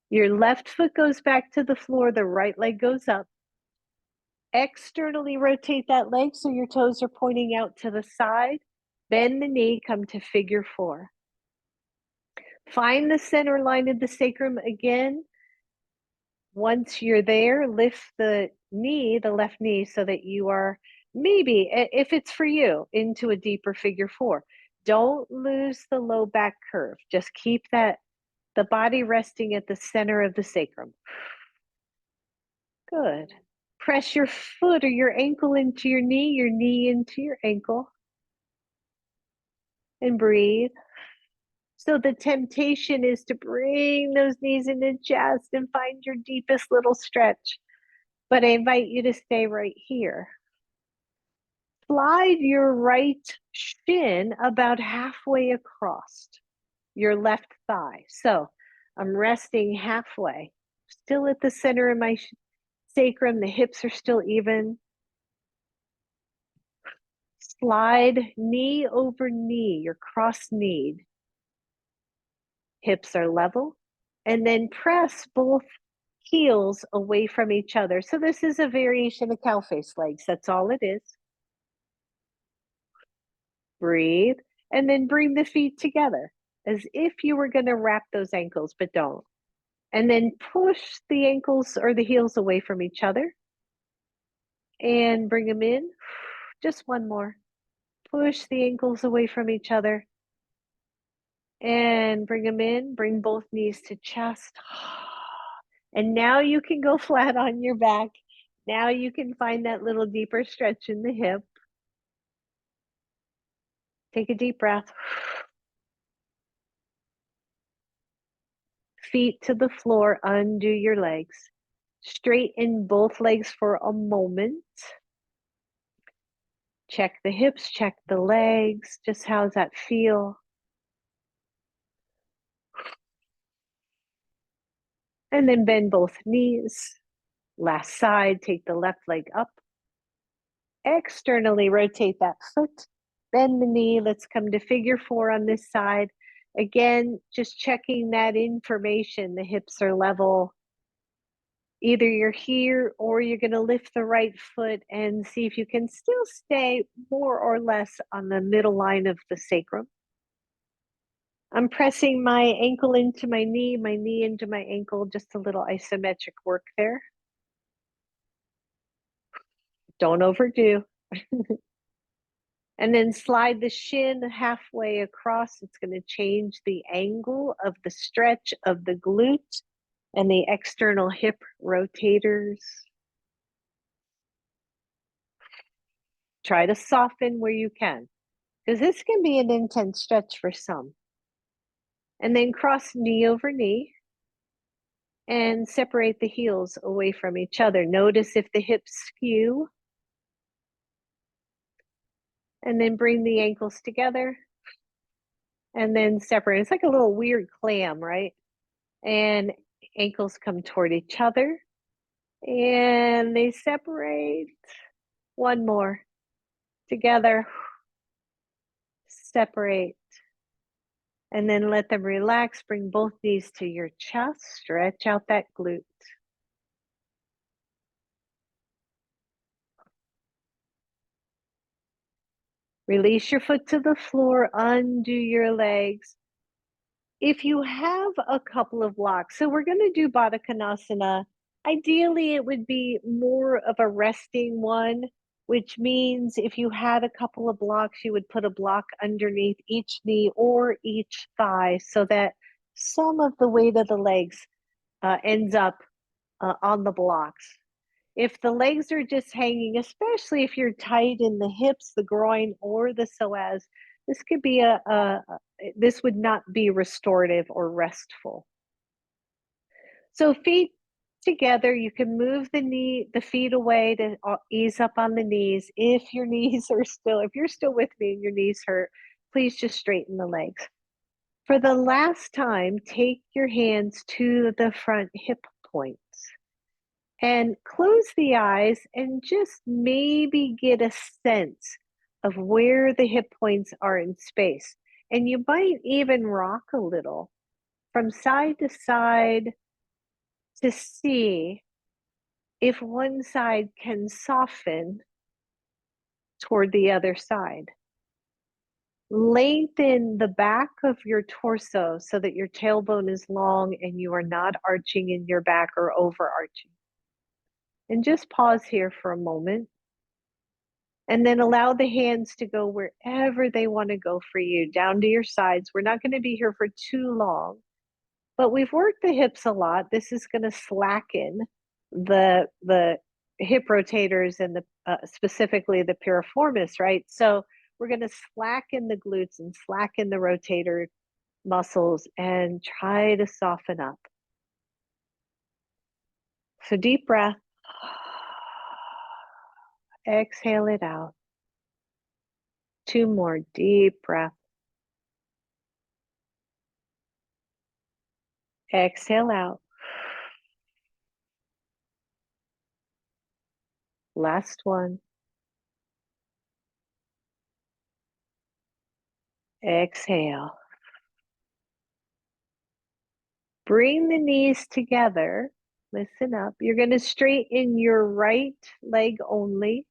Your left foot goes back to the floor. The right leg goes up. Externally rotate that leg so your toes are pointing out to the side. Bend the knee, come to figure four. Find the center line of the sacrum again. Once you're there, lift the left knee, so that you are maybe, if it's for you, into a deeper figure four. Don't lose the low back curve. Just keep the body resting at the center of the sacrum. Good. Press your foot or your ankle into your knee into your ankle. And breathe. So the temptation is to bring those knees into chest and find your deepest little stretch. But I invite you to stay right here. Slide your right shin about halfway across your left thigh. So I'm resting halfway, still at the center of my sacrum. The hips are still even. Slide knee over knee, you're cross-kneed. Hips are level. And then press both heels away from each other. So this is a variation of cow face legs. That's all it is. Breathe. And then bring the feet together as if you were going to wrap those ankles, but don't. And then push the ankles or the heels away from each other. And bring them in. Just one more. Push the ankles away from each other. And bring them in. Bring both knees to chest. And now you can go flat on your back. Now you can find that little deeper stretch in the hip. Take a deep breath. Feet to the floor, undo your legs. Straighten both legs for a moment. Check the hips, check the legs. Just how's that feel? And then bend both knees. Last side, take the left leg up. Externally rotate that foot. Bend the knee. Let's come to figure four on this side. Again, just checking that information. The hips are level. Either you're here or you're going to lift the right foot and see if you can still stay more or less on the middle line of the sacrum. I'm pressing my ankle into my knee into my ankle, just a little isometric work there. Don't overdo. And then slide the shin halfway across. It's going to change the angle of the stretch of the glute and the external hip rotators. Try to soften where you can, because this can be an intense stretch for some. And then cross knee over knee and separate the heels away from each other. Notice if the hips skew. And then bring the ankles together and then separate. It's like a little weird clam, right? And ankles come toward each other and they separate. One more. Together. Separate. And then let them relax. Bring both knees to your chest. Stretch out that glute. Release your foot to the floor. Undo your legs. If you have a couple of blocks, so we're going to do Baddha Konasana. Ideally, it would be more of a resting one, which means if you had a couple of blocks, you would put a block underneath each knee or each thigh so that some of the weight of the legs ends up on the blocks. If the legs are just hanging, especially if you're tight in the hips, the groin, or the psoas, this could be this would not be restorative or restful. So feet together, you can move the feet away to ease up on the knees. If your knees are still, if you're still with me and your knees hurt, please just straighten the legs. For the last time, take your hands to the front hip points and close the eyes and just maybe get a sense of where the hip points are in space. And you might even rock a little from side to side to see if one side can soften toward the other side. Lengthen the back of your torso so that your tailbone is long and you are not arching in your back or overarching. And just pause here for a moment. And then allow the hands to go wherever they want to go for you, down to your sides. We're not going to be here for too long, but we've worked the hips a lot. This is going to slacken the hip rotators and specifically the piriformis, right? So we're going to slacken the glutes and slacken the rotator muscles and try to soften up. So deep breath. Exhale it out. Two more deep breaths. Exhale out. Last one. Exhale. Bring the knees together. Listen up. You're going to straighten your right leg only.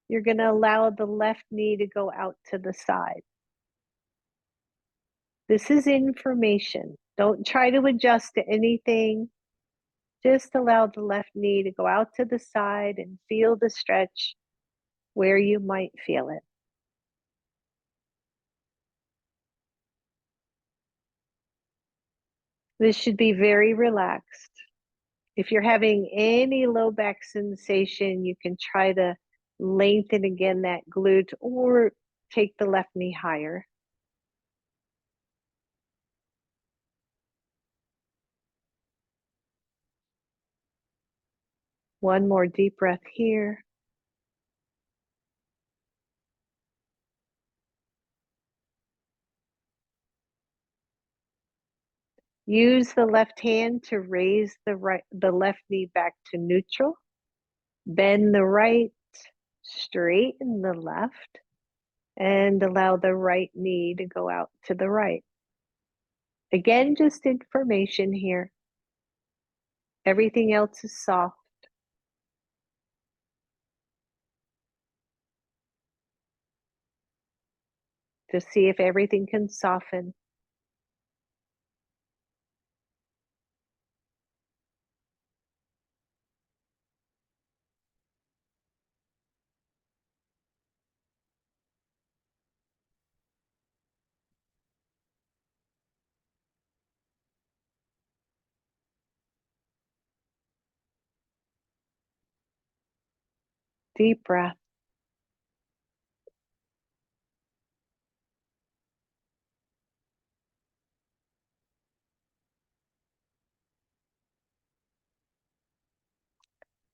You're going to allow the left knee to go out to the side. This is information. Don't try to adjust to anything. Just allow the left knee to go out to the side and feel the stretch where you might feel it. This should be very relaxed. If you're having any low back sensation, you can try to lengthen again that glute or take the left knee higher. One more deep breath here. Use the left hand to raise the left knee back to neutral. Bend the right, straighten the left, and allow the right knee to go out to the right. Again, just information here. Everything else is soft. To see if everything can soften. Deep breath.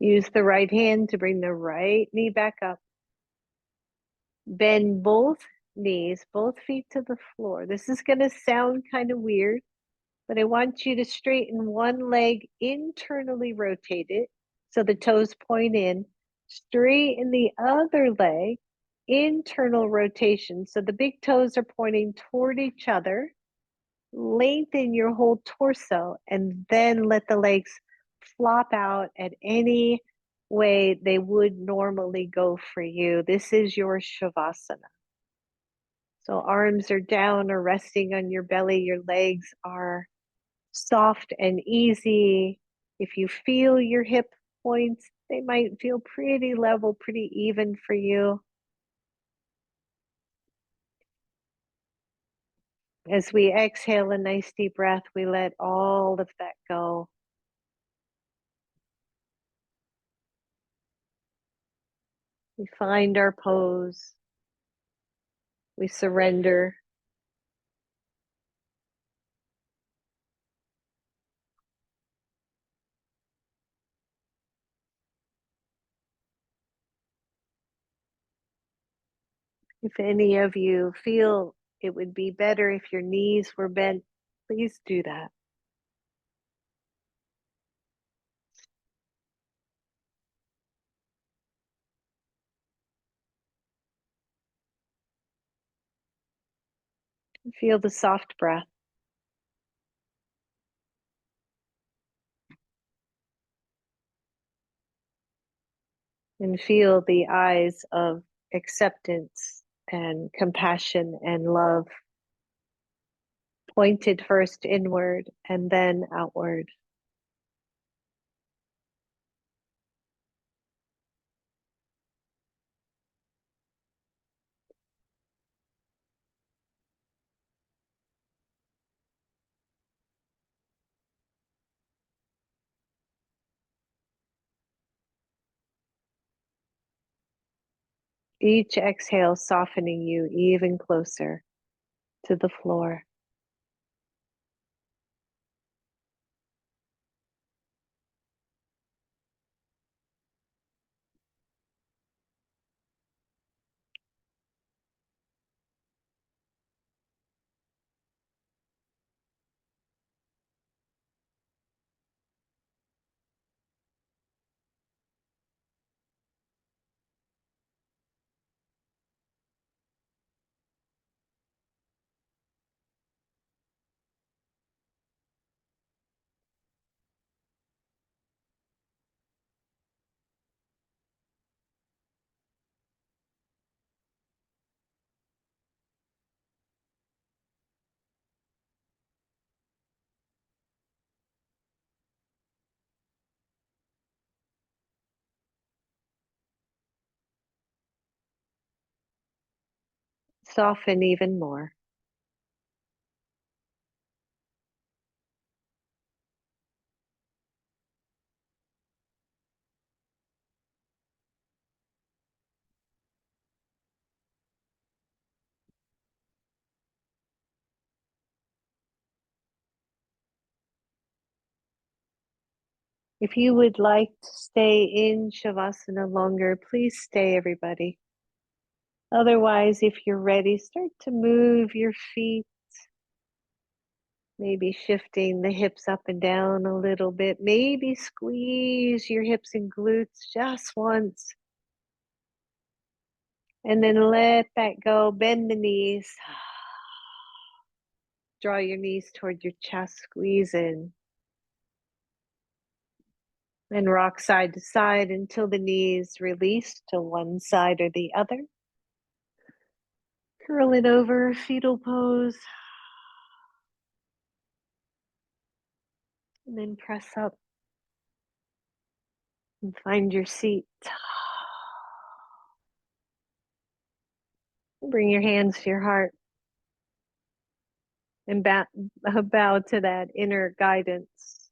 Use the right hand to bring the right knee back up. Bend both knees, both feet to the floor. This is going to sound kind of weird, but I want you to straighten one leg, internally rotate it so the toes point in. Straighten the other leg, internal rotation. So the big toes are pointing toward each other. Lengthen your whole torso and then let the legs flop out at any way they would normally go for you. This is your Shavasana. So arms are down or resting on your belly. Your legs are soft and easy. If you feel your hip points, they might feel pretty level, pretty even for you. As we exhale a nice deep breath, we let all of that go. We find our pose. We surrender. If any of you feel it would be better if your knees were bent, please do that. Feel the soft breath. And feel the eyes of acceptance and compassion and love pointed first inward and then outward. Each exhale softening you even closer to the floor. Soften even more. If you would like to stay in Shavasana longer, please stay, everybody. Otherwise, if you're ready, start to move your feet. Maybe shifting the hips up and down a little bit. Maybe squeeze your hips and glutes just once. And then let that go. Bend the knees. Draw your knees toward your chest. Squeeze in. And rock side to side until the knees release to one side or the other. Curl it over, fetal pose. And then press up and find your seat. Bring your hands to your heart and bow to that inner guidance.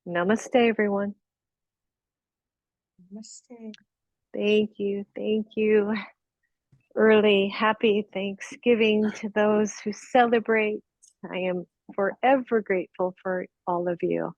Namaste, everyone. Namaste. Thank you. Thank you. Early happy Thanksgiving to those who celebrate. I am forever grateful for all of you.